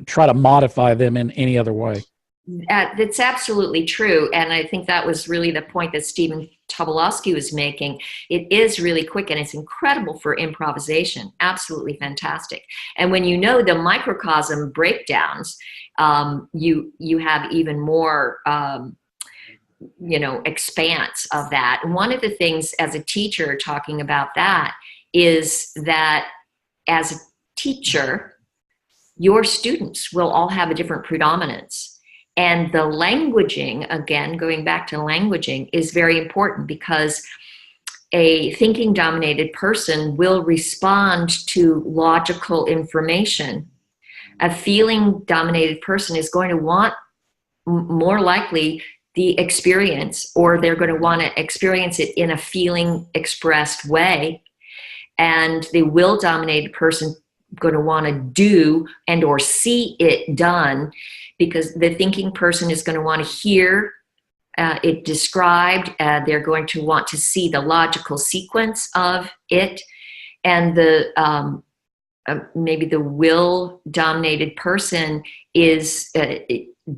try to modify them in any other way. That's absolutely true. And I think that was really the point that Stephen Tobolowsky was making. It is really quick, and it's incredible for improvisation. Absolutely fantastic. And when you know the microcosm breakdowns, you have even more expanse of that. And one of the things as a teacher talking about that is that as a teacher, your students will all have a different predominance. And the languaging, again, going back to languaging, is very important, because a thinking-dominated person will respond to logical information. A feeling-dominated person is going to want more likely the experience, or they're going to want to experience it in a feeling-expressed way. And the will-dominated person going to want to do and or see it done, because the thinking person is going to want to hear it described. They're going to want to see the logical sequence of it. And the maybe the will-dominated person is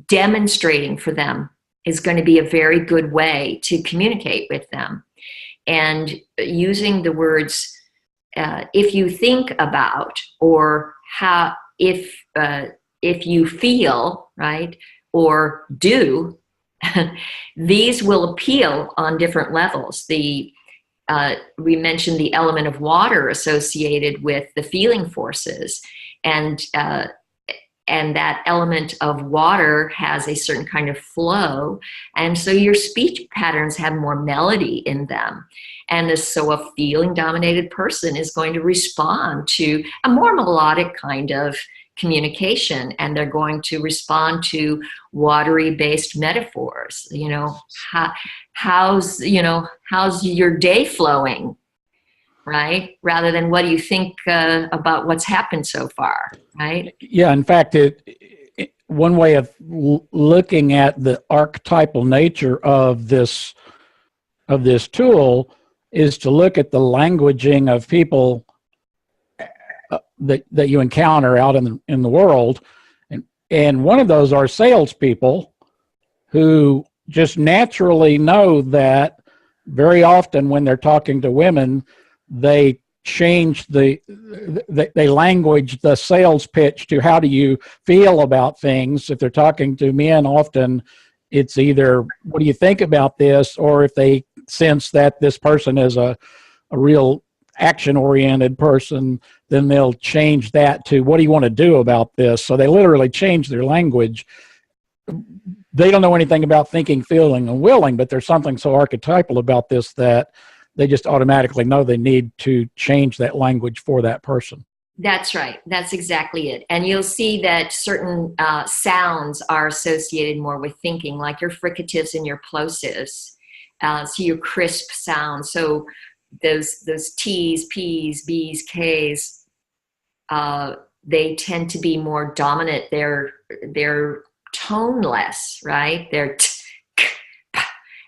demonstrating for them is going to be a very good way to communicate with them. And using the words, if you think about, or how, if you feel, right, or do, these will appeal on different levels. The we mentioned the element of water associated with the feeling forces, and that element of water has a certain kind of flow, and so your speech patterns have more melody in them. And so a feeling-dominated person is going to respond to a more melodic kind of communication, and they're going to respond to watery-based metaphors. You know, how's your day flowing, right? Rather than what do you think about what's happened so far, right? Yeah, in fact, one way of looking at the archetypal nature of this tool is to look at the languaging of people that you encounter out in the world, and one of those are salespeople who just naturally know that very often when they're talking to women, they change they language the sales pitch to how do you feel about things. If they're talking to men, often it's either what do you think about this, or if they sense that this person is a real action-oriented person, then they'll change that to what do you want to do about this. So they literally change their language. They don't know anything about thinking, feeling, and willing, but there's something so archetypal about this that they just automatically know they need to change that language for that person. That's right. That's exactly it. And you'll see that certain sounds are associated more with thinking, like your fricatives and your plosives. So your crisp sounds. So those T's, P's, B's, K's, they tend to be more dominant. They're toneless, right? They're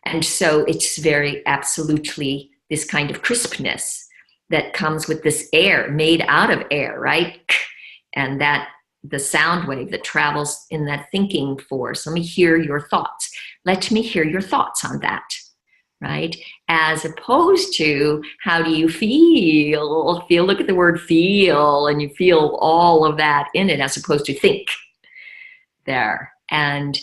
and so it's very absolutely this kind of crispness that comes with this air made out of air, right? And that the sound wave that travels in that thinking force. Let me hear your thoughts. Let me hear your thoughts on that, right? As opposed to how do you feel? Look at the word feel, and you feel all of that in it, as opposed to think there. And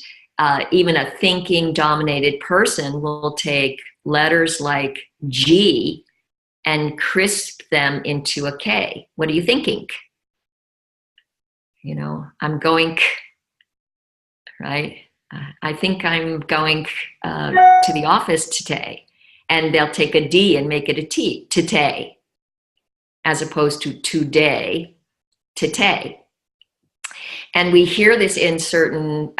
even a thinking dominated person will take letters like G and crisp them into a K. What are you thinking? You know, I'm going, right? I think I'm going to the office today. And they'll take a D and make it a T, today, as opposed to today, today. And we hear this in certain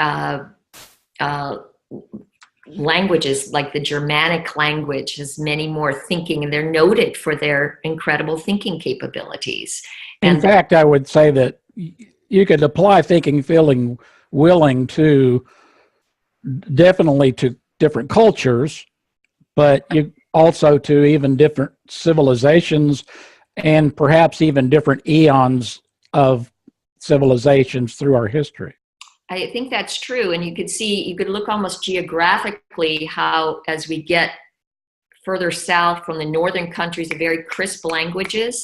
languages, like the Germanic language has many more thinking, and they're noted for their incredible thinking capabilities. In fact, I would say that you could apply thinking, feeling, willing to definitely to different cultures, but you also to even different civilizations, and perhaps even different eons of civilizations through our history. I think that's true. And you could look almost geographically how, as we get further south from the northern countries, are very crisp languages.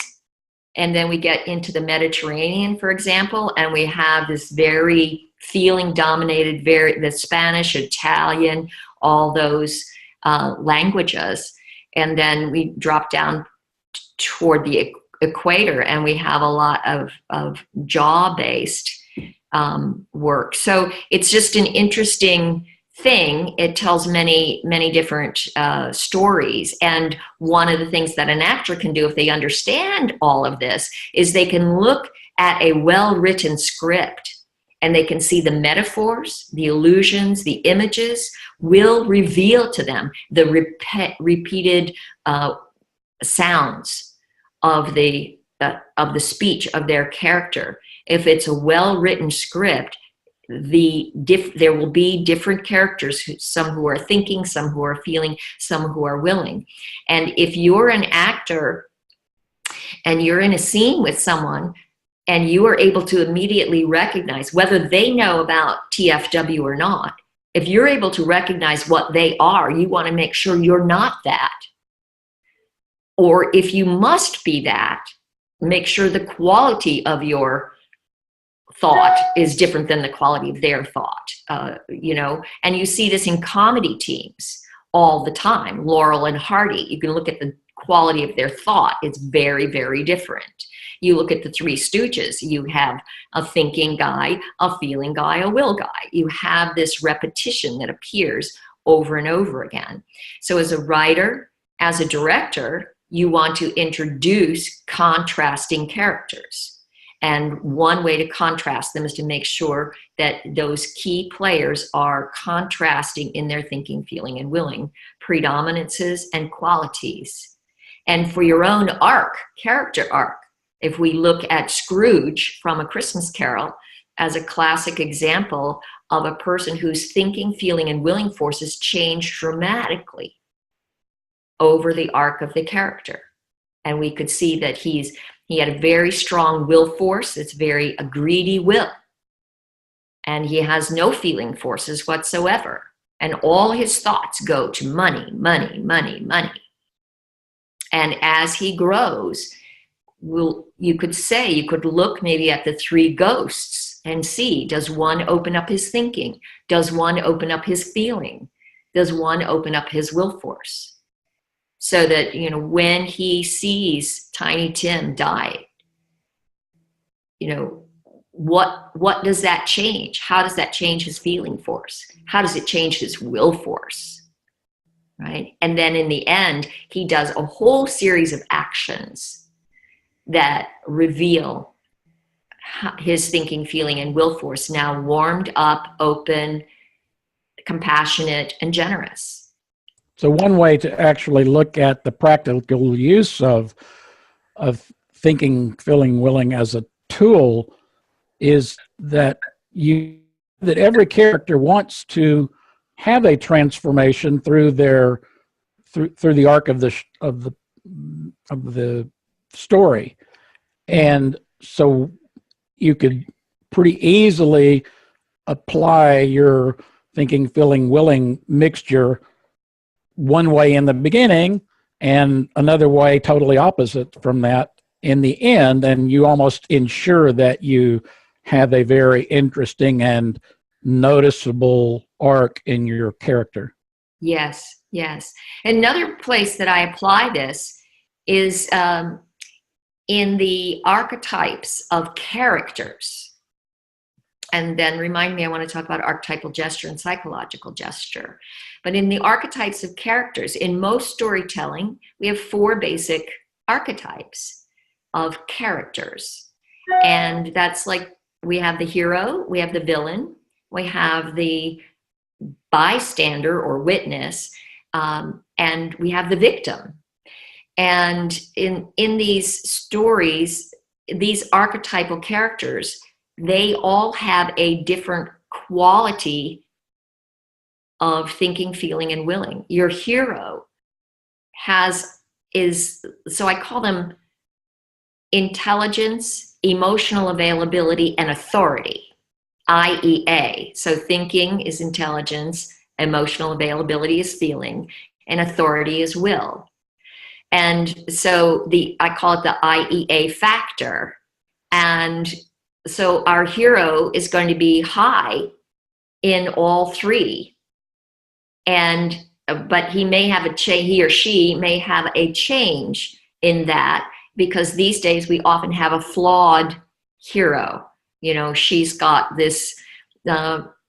And then we get into the Mediterranean, for example, and we have this very feeling dominated, the Spanish, Italian, all those languages. And then we drop down toward the equator, and we have a lot of jaw-based work. So it's just an interesting thing. It tells many, many different stories. And one of the things that an actor can do if they understand all of this is they can look at a well-written script, and they can see the metaphors, the illusions, the images will reveal to them the repeated sounds of the speech of their character. If it's a well-written script, there will be different characters, some who are thinking, some who are feeling, some who are willing. And if you're an actor and you're in a scene with someone and you are able to immediately recognize whether they know about TFW or not, if you're able to recognize what they are, you want to make sure you're not that. Or if you must be that, make sure the quality of your thought is different than the quality of their thought, and you see this in comedy teams all the time. Laurel and Hardy, you can look at quality of their thought is very, very different. You look at the Three Stooges, you have a thinking guy, a feeling guy, a will guy. You have this repetition that appears over and over again. So as a writer, as a director, you want to introduce contrasting characters. And one way to contrast them is to make sure that those key players are contrasting in their thinking, feeling, and willing, predominances and qualities. And for your own arc, character arc, if we look at Scrooge from A Christmas Carol as a classic example of a person whose thinking, feeling, and willing forces change dramatically over the arc of the character. And we could see that he had a very strong will force. It's very a greedy will. And he has no feeling forces whatsoever. And all his thoughts go to money, money, money, money. And as he grows, you could look maybe at the three ghosts and see, does one open up his thinking? Does one open up his feeling? Does one open up his will force? So that, you know, when he sees Tiny Tim die, you know, what does that change? How does that change his feeling force? How does it change his will force? Right? And then in the end, he does a whole series of actions that reveal his thinking, feeling, and will force, now warmed up, open, compassionate, and generous. So one way to actually look at the practical use of thinking, feeling, willing as a tool is that every character wants to have a transformation through the arc of the story. And so you could pretty easily apply your thinking, feeling, willing mixture one way in the beginning and another way totally opposite from that in the end, and you almost ensure that you have a very interesting and noticeable arc in your character. Yes, yes. Another place that I apply this is in the archetypes of characters. And then remind me, I want to talk about archetypal gesture and psychological gesture. But in the archetypes of characters, in most storytelling, we have 4 basic archetypes of characters. And that's like, we have the hero, we have the villain, we have the bystander or witness, and we have the victim. And in these stories, these archetypal characters, they all have a different quality of thinking, feeling, and willing. Your hero so I call them intelligence, emotional availability, and authority, IEA. So thinking is intelligence, emotional availability is feeling, and authority is will. And so I call it the IEA factor. And so our hero is going to be high in all 3. But he or she may have a change in that, because these days we often have a flawed hero. You know, she's got this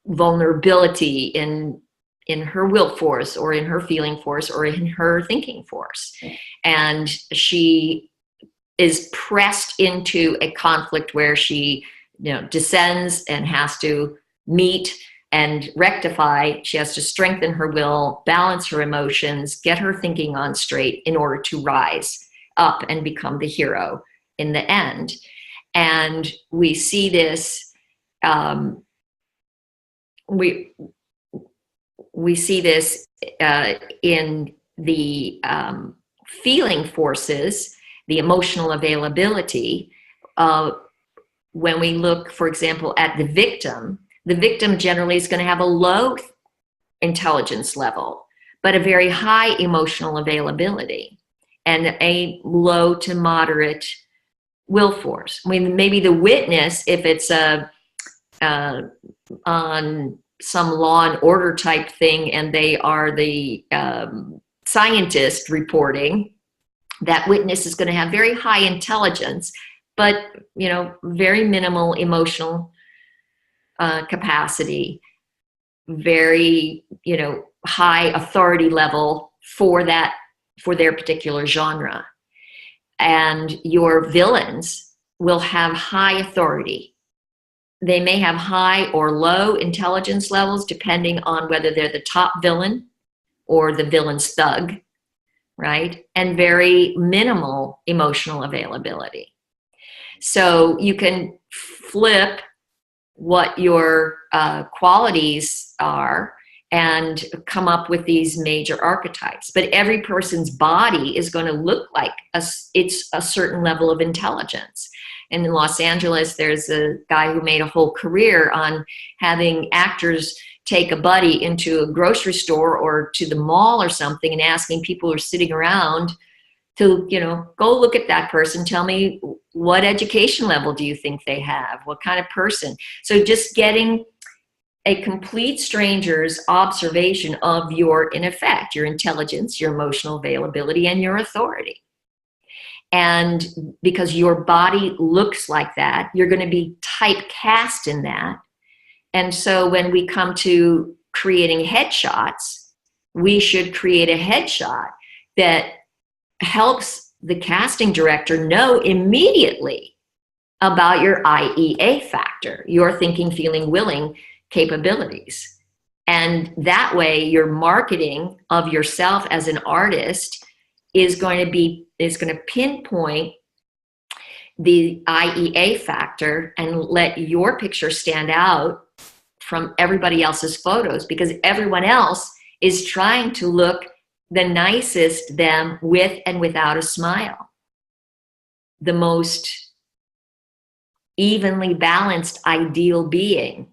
vulnerability in her will force, or in her feeling force, or in her thinking force. And she is pressed into a conflict where she, descends and has to meet and rectify. She has to strengthen her will, balance her emotions, get her thinking on straight in order to rise up and become the hero in the end. And we see this, we see this in the feeling forces, the emotional availability. When we look, for example, at the victim generally is going to have a low intelligence level, but a very high emotional availability and a low to moderate will force. I mean, maybe the witness, if it's on some law and order type thing and they are the scientist reporting, That witness is going to have very high intelligence, but, you know, very minimal emotional capacity, very, you know, high authority level for their particular genre. And your villains will have high authority. They may have high or low intelligence levels depending on whether they're the top villain or the villain's thug, right? And very minimal emotional availability. So you can flip what your qualities are and come up with these major archetypes. But every person's body is going to look like it's a certain level of intelligence. And in Los Angeles, there's a guy who made a whole career on having actors take a buddy into a grocery store or to the mall or something and asking people who are sitting around to, you know, go look at that person. Tell me, what education level do you think they have? What kind of person? So just getting a complete stranger's observation of your, in effect, your intelligence, your emotional availability, and your authority. And because your body looks like that, you're going to be typecast in that. And so when we come to creating headshots, we should create a headshot that helps the casting director know immediately about your IEA factor, your thinking, feeling, willing capabilities. And that way your marketing of yourself as an artist is going to pinpoint the IEA factor and let your picture stand out from everybody else's photos, because everyone else is trying to look the nicest, them with and without a smile. The most evenly balanced ideal being,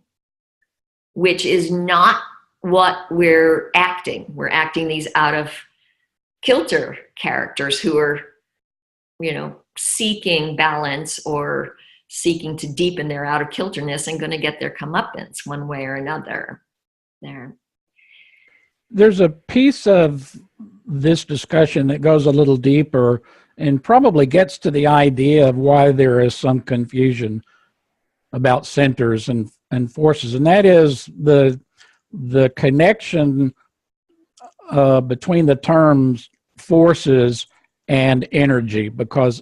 which is not what we're acting. We're acting these out of kilter characters who are, you know, seeking balance or seeking to deepen their out of kilterness and going to get their comeuppance one way or another. There's a piece of this discussion that goes a little deeper and probably gets to the idea of why there is some confusion about centers and forces, and that is the connection between the terms forces and energy, because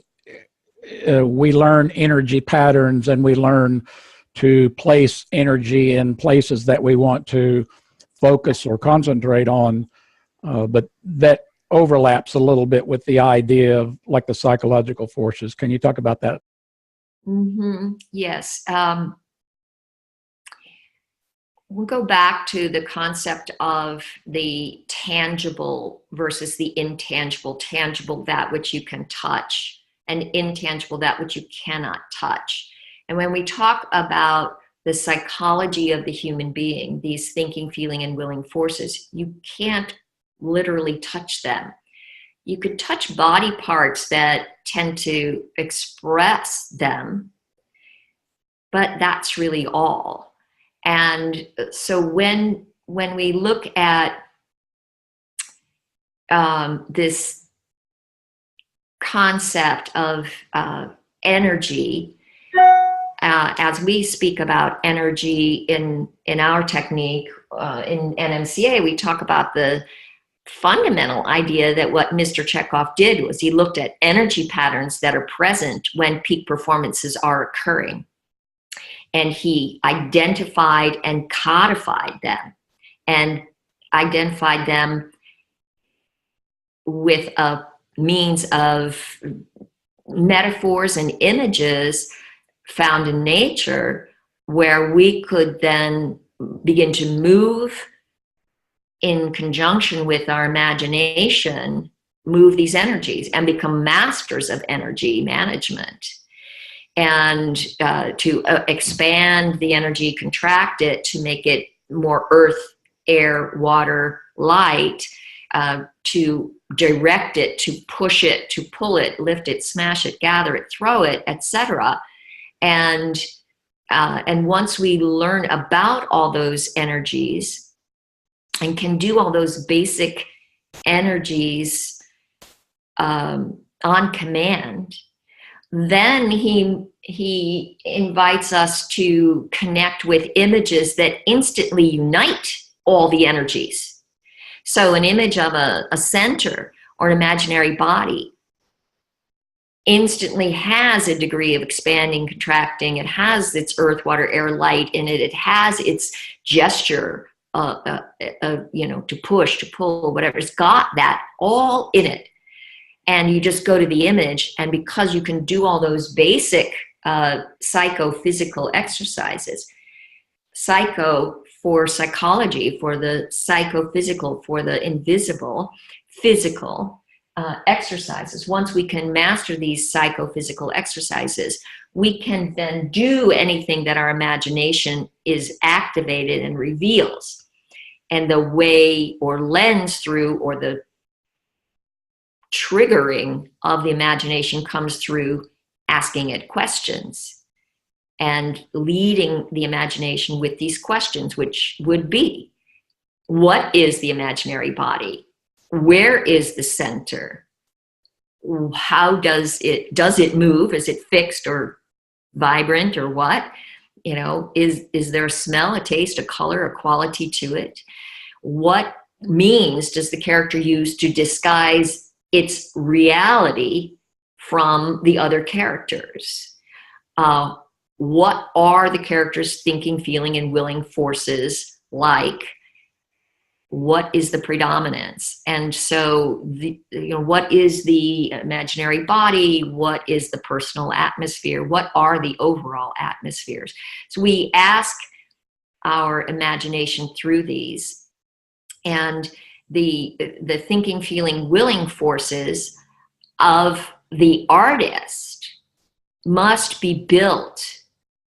we learn energy patterns and we learn to place energy in places that we want to focus or concentrate on, but that overlaps a little bit with the idea of like the psychological forces. Can you talk about that? Mm-hmm. Yes. We'll go back to the concept of the tangible versus the intangible. Tangible, that which you can touch, and intangible, that which you cannot touch. And when we talk about the psychology of the human being, these thinking, feeling, and willing forces, you can't literally touch them. You could touch body parts that tend to express them, but that's really all. And so when we look at this concept of energy, as we speak about energy in our technique, in NMCA, we talk about the fundamental idea that what Mr. Chekhov did was he looked at energy patterns that are present when peak performances are occurring. And he identified and codified them, and identified them with a means of metaphors and images found in nature, where we could then begin to move in conjunction with our imagination, move these energies and become masters of energy management. And to expand the energy, contract it, to make it more earth, air, water, light, to direct it, to push it, to pull it, lift it, smash it, gather it, throw it, etc. And once we learn about all those energies and can do all those basic energies on command, then he invites us to connect with images that instantly unite all the energies. So an image of a center or an imaginary body instantly has a degree of expanding, contracting. It has its earth, water, air, light in it. It has its gesture, to push, to pull, whatever. It's got that all in it. And you just go to the image, and because you can do all those basic psychophysical exercises, psycho for psychology, for the psychophysical, for the invisible, physical exercises. Once we can master these psychophysical exercises, we can then do anything that our imagination is activated and reveals. And the way or lens through, or the triggering of the imagination, comes through asking it questions and leading the imagination with these questions, which would be, what is the imaginary body? Where is the center? How does it move? Is it fixed or vibrant or what? Is there a smell, a taste, a color, a quality to it? What means does the character use to disguise its reality from the other characters? What are the characters' thinking, feeling, and willing forces like? What is the predominance? And so, what is the imaginary body? What is the personal atmosphere? What are the overall atmospheres? So we ask our imagination through these, and the thinking, feeling, willing forces of the artist must be built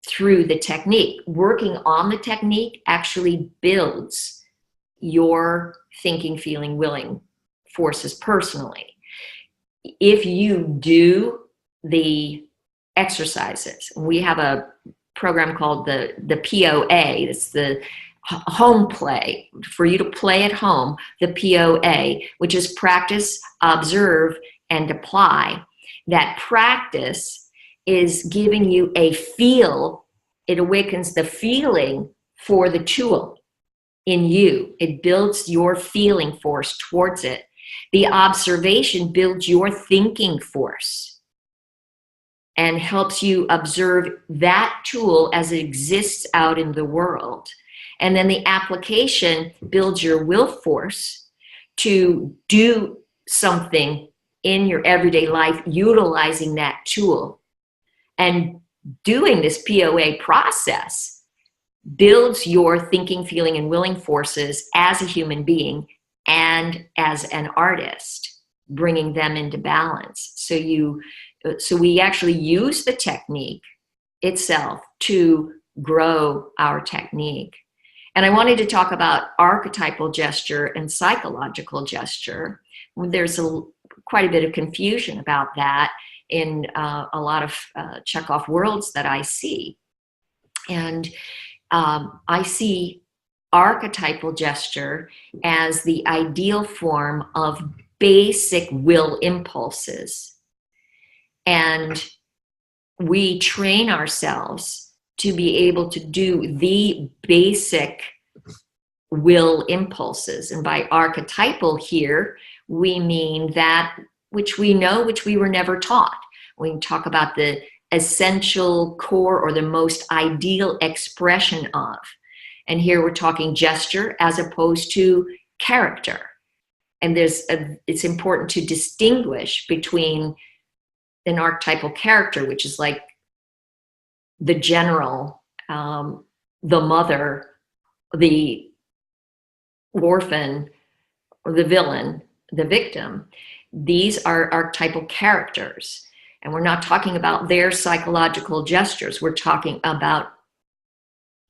through the technique. Working on the technique actually builds your thinking, feeling, willing forces personally. If you do the exercises, we have a program called the POA. It's the home play, for you to play at home, the POA, which is practice, observe, and apply. That practice is giving you a feel. It awakens the feeling for the tool in you. It builds your feeling force towards it. The observation builds your thinking force and helps you observe that tool as it exists out in the world. And then the application builds your will force to do something in your everyday life utilizing that tool. And doing this POA process builds your thinking, feeling, and willing forces as a human being and as an artist, bringing them into balance. So we actually use the technique itself to grow our technique. And I wanted to talk about archetypal gesture and psychological gesture. There's quite a bit of confusion about that in a lot of Chekhov worlds that I see. And I see archetypal gesture as the ideal form of basic will impulses. And we train ourselves to be able to do the basic will impulses. And by archetypal here, we mean that which we know, which we were never taught. We can talk about the essential core or the most ideal expression of. And here we're talking gesture as opposed to character. And it's important to distinguish between an archetypal character, which is like the general, the mother, the orphan, or the villain, the victim. These are archetypal characters. And we're not talking about their psychological gestures. We're talking about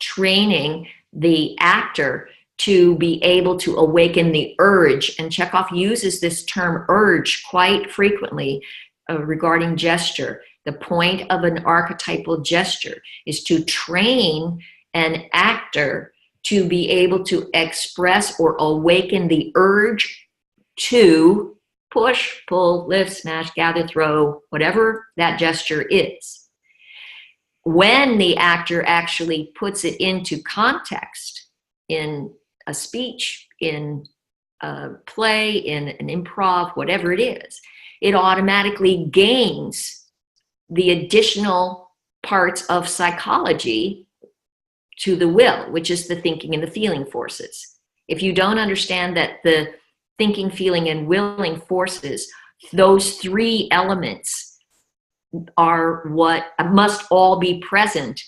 training the actor to be able to awaken the urge. And Chekhov uses this term urge quite frequently regarding gesture. The point of an archetypal gesture is to train an actor to be able to express or awaken the urge to push, pull, lift, smash, gather, throw, whatever that gesture is. When the actor actually puts it into context in a speech, in a play, in an improv, whatever it is, it automatically gains the additional parts of psychology to the will, which is the thinking and the feeling forces. If you don't understand that the thinking, feeling, and willing forces, those three elements are what must all be present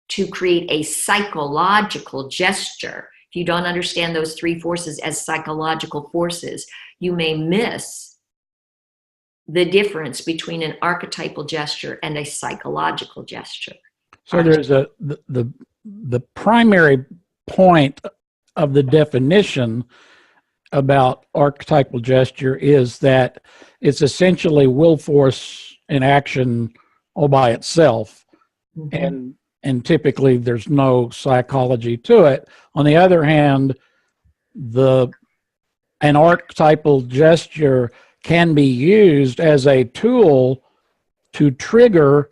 to create a psychological gesture. If you don't understand those three forces as psychological forces, you may miss the difference between an archetypal gesture and a psychological gesture. So there's the primary point of the definition about archetypal gesture is that it's essentially will force in action all by itself. Mm-hmm. And typically there's no psychology to it. On the other hand, an archetypal gesture can be used as a tool to trigger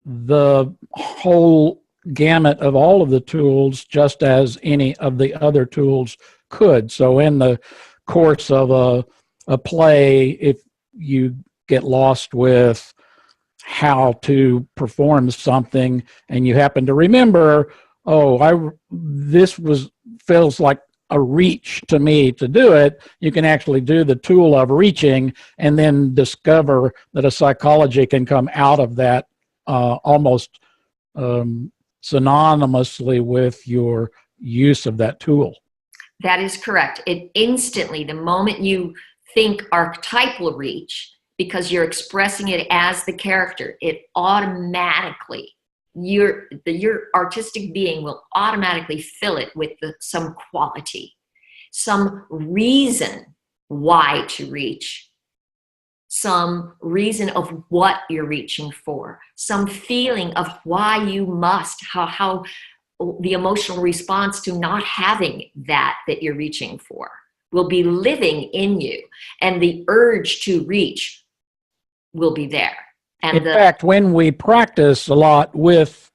the whole gamut of all of the tools, just as any of the other tools could. So in the course of a play, if you get lost with how to perform something and you happen to remember, this feels like a reach to me to do it, you can actually do the tool of reaching and then discover that a psychology can come out of that almost synonymously with your use of that tool. That is correct. It instantly, the moment you think archetypal reach, because you're expressing it as the character, it automatically, your artistic being will automatically fill it with some quality, some reason why to reach, some reason of what you're reaching for, some feeling of why you must, how the emotional response to not having that you're reaching for will be living in you, and the urge to reach will be there. And in fact, when we practice a lot with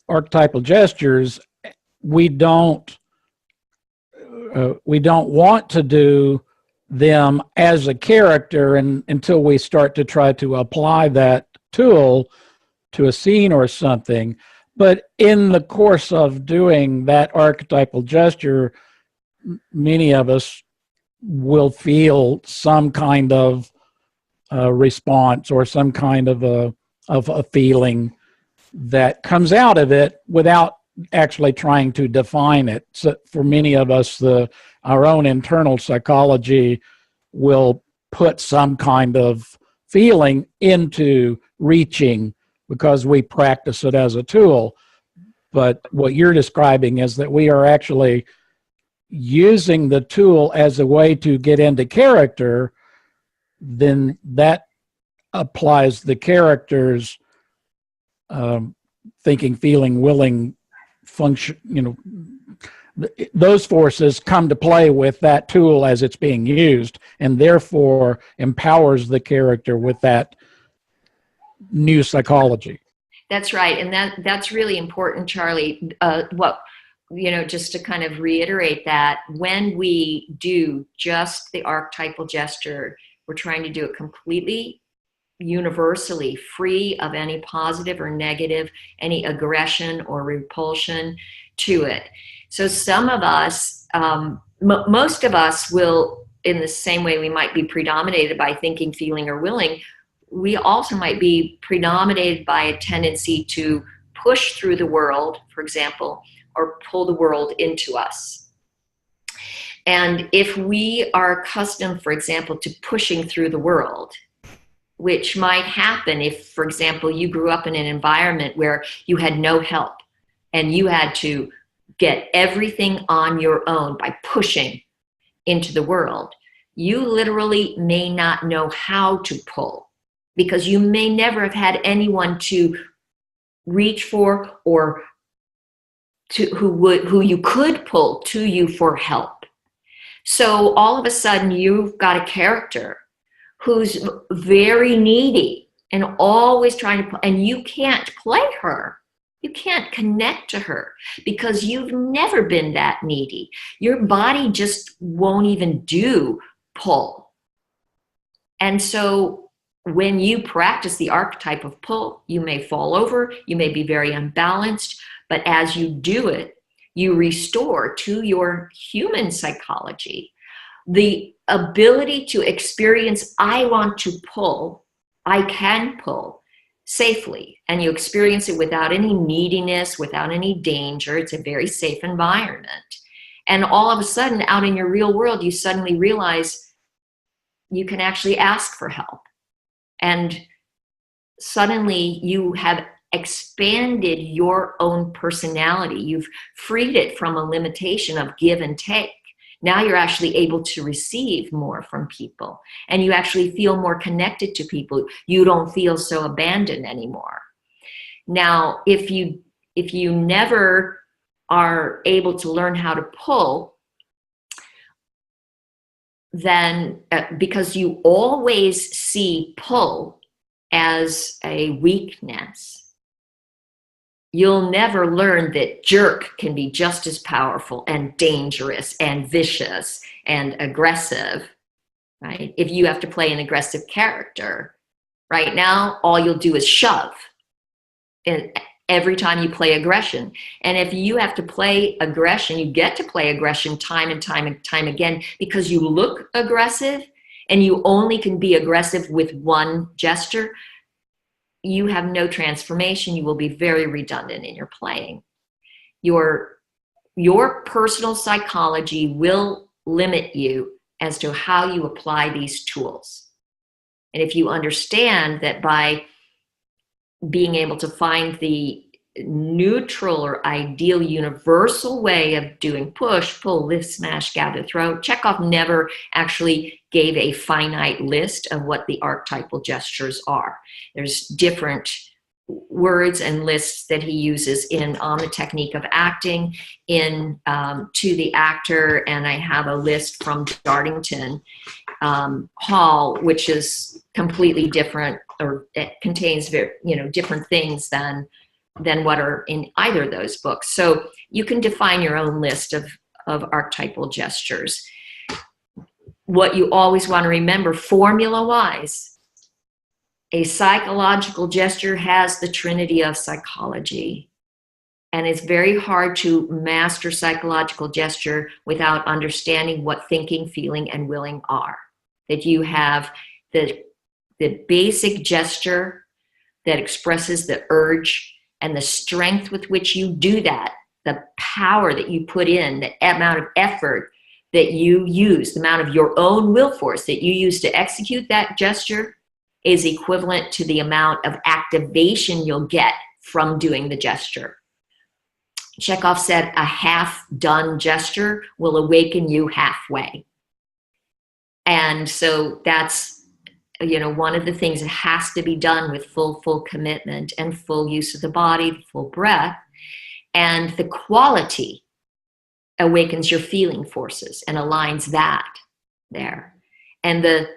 archetypal gestures, we don't want to do them as a character until we start to try to apply that tool to a scene or something. But in the course of doing that archetypal gesture, many of us will feel some kind of response or some kind of a feeling that comes out of it without actually trying to define it. So for many of us, our own internal psychology will put some kind of feeling into reaching because we practice it as a tool. But what you're describing is that we are actually using the tool as a way to get into character. Then that applies the character's thinking, feeling, willing function. Those forces come to play with that tool as it's being used, and therefore empowers the character with that new psychology. That's right, and that's really important, Charlie. Just to kind of reiterate that, when we do just the archetypal gesture, we're trying to do it completely universally, free of any positive or negative, any aggression or repulsion to it. So some of us, most of us will, in the same way we might be predominated by thinking, feeling, or willing, we also might be predominated by a tendency to push through the world, for example, or pull the world into us. And if we are accustomed, for example, to pushing through the world, which might happen if, for example, you grew up in an environment where you had no help and you had to get everything on your own by pushing into the world, you literally may not know how to pull, because you may never have had anyone to reach for or who you could pull to you for help. So all of a sudden you've got a character who's very needy and always trying to, and you can't play her. You can't connect to her because you've never been that needy. Your body just won't even do pull. And so when you practice the archetype of pull, you may fall over, you may be very unbalanced, but as you do it, you restore to your human psychology the ability to experience, I want to pull, I can pull safely. And you experience it without any neediness, without any danger. It's a very safe environment. And all of a sudden, out in your real world, you suddenly realize you can actually ask for help. And suddenly you have expanded your own personality. You've freed it from a limitation of give and take. Now you're actually able to receive more from people, and you actually feel more connected to people. You don't feel so abandoned anymore. Now, if you never are able to learn how to pull, then because you always see pull as a weakness, you'll never learn that jerk can be just as powerful and dangerous and vicious and aggressive, right? If you have to play an aggressive character, right now, all you'll do is shove every time you play aggression. And if you have to play aggression, you get to play aggression time and time and time again because you look aggressive and you only can be aggressive with one gesture, you have no transformation. You will be very redundant in your playing. Your personal psychology will limit you as to how you apply these tools. And if you understand that by being able to find the neutral or ideal universal way of doing push, pull, lift, smash, gather, throw, Chekhov never actually gave a finite list of what the archetypal gestures are. There's different words and lists that he uses on the technique of acting, to the actor, and I have a list from Dartington Hall, which is completely different, or it contains different things than what are in either of those books. So you can define your own list of archetypal gestures. What you always want to remember, formula-wise, a psychological gesture has the Trinity of Psychology. And it's very hard to master psychological gesture without understanding what thinking, feeling, and willing are. That you have the basic gesture that expresses the urge, and the strength with which you do that, the power that you put in, the amount of effort that you use, the amount of your own will force that you use to execute that gesture is equivalent to the amount of activation you'll get from doing the gesture. Chekhov said a half-done gesture will awaken you halfway. And so that's one of the things that has to be done with full commitment and full use of the body, full breath. And the quality awakens your feeling forces and aligns that there. And the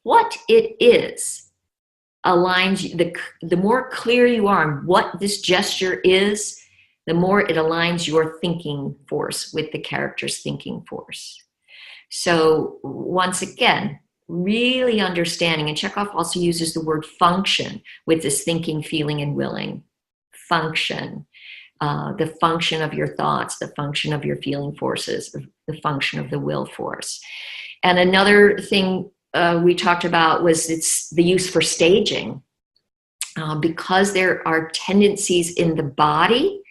what it is aligns you. The more clear you are on what this gesture is, the more it aligns your thinking force with the character's thinking force. So once again, really understanding, and Chekhov also uses the word function with this thinking, feeling, and willing. Function, the function of your thoughts, the function of your feeling forces, the function of the will force. And another thing we talked about was it's the use for staging. Because there are tendencies in the body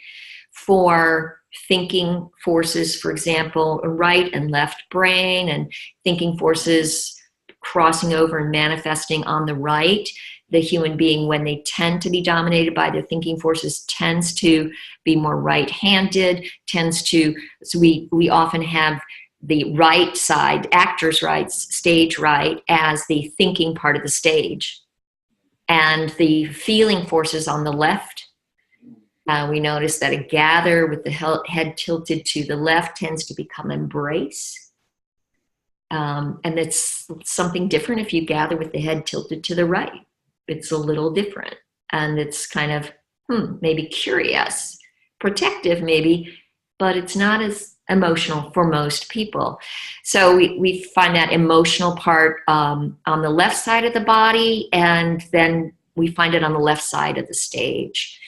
for thinking forces, for example, right and left brain, and thinking forces crossing over and manifesting on the right. The human being, when they tend to be dominated by their thinking forces, tends to be more right-handed, so we often have the right side, actor's right, stage right, as the thinking part of the stage. And the feeling forces on the left, we notice that a gather with the head tilted to the left tends to become embrace. And it's something different if you gather with the head tilted to the right. It's a little different. And it's kind of, maybe curious, protective maybe, but it's not as emotional for most people. So we find that emotional part on the left side of the body, and then we find it on the left side of the stage.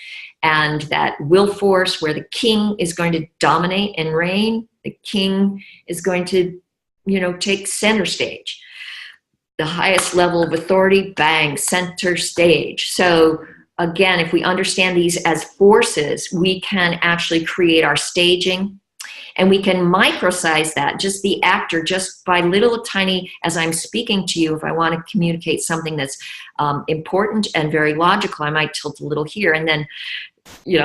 And that will force where the king is going to dominate and reign, the king is going to, take center stage. The highest level of authority, bang, center stage. So again, if we understand these as forces, we can actually create our staging, and we can microsize that, just the actor, just by little tiny, as I'm speaking to you, if I want to communicate something that's important and very logical, I might tilt a little here, and then,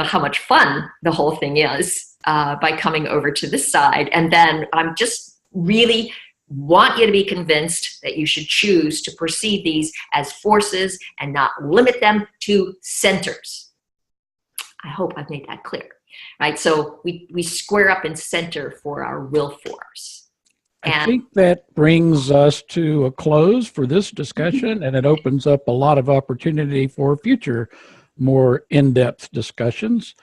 how much fun the whole thing is by coming over to this side. And then I'm just really want you to be convinced that you should choose to perceive these as forces and not limit them to centers. I hope I've made that clear. Right, so we square up in center for our will force. And I think that brings us to a close for this discussion, and it opens up a lot of opportunity for future more in-depth discussions.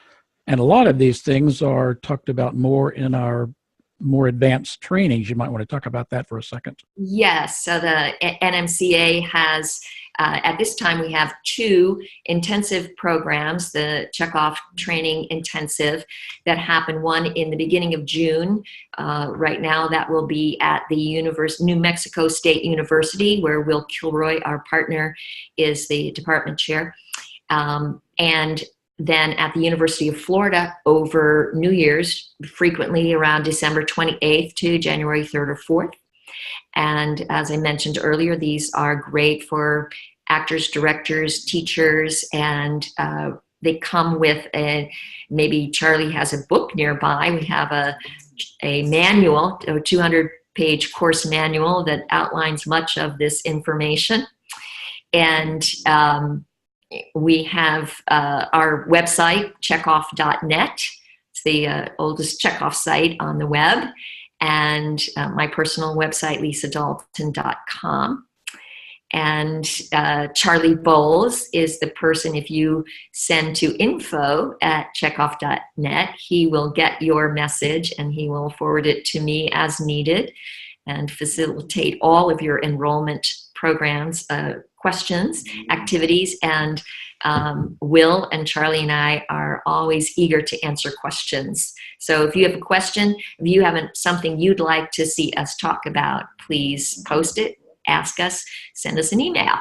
And a lot of these things are talked about more in our more advanced trainings. You might want to talk about that for a second. Yes, so the NMCA has, at this time, we have 2 intensive programs, the Chekhov Training Intensive, that happen, one in the beginning of June. Right now, that will be at the New Mexico State University, where Will Kilroy, our partner, is the department chair. And then at the University of Florida over New Year's, frequently around December 28th to January 3rd or 4th. And as I mentioned earlier, these are great for actors, directors, teachers, and they come with maybe Charlie has a book nearby. We have a manual, a 200-page course manual that outlines much of this information. And we have our website, chekhov.net. It's the oldest Chekhov site on the web. And my personal website, lisadalton.com. And Charlie Bowles is the person, if you send to info@chekhov.net, he will get your message and he will forward it to me as needed and facilitate all of your enrollment programs, questions, activities, and Will and Charlie and I are always eager to answer questions. So if you have a question, if you have something you'd like to see us talk about, please post it, ask us, send us an email.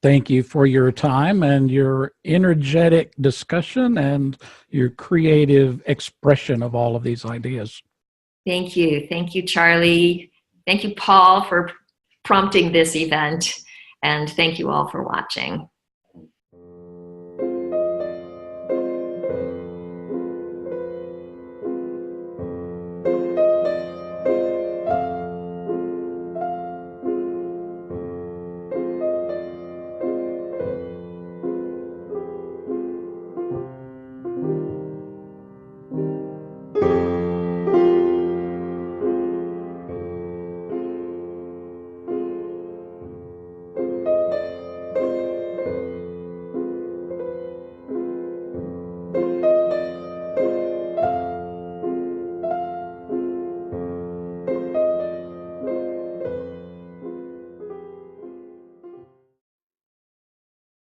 Thank you for your time and your energetic discussion and your creative expression of all of these ideas. Thank you. Thank you, Charlie. Thank you, Paul, for prompting this event. And thank you all for watching.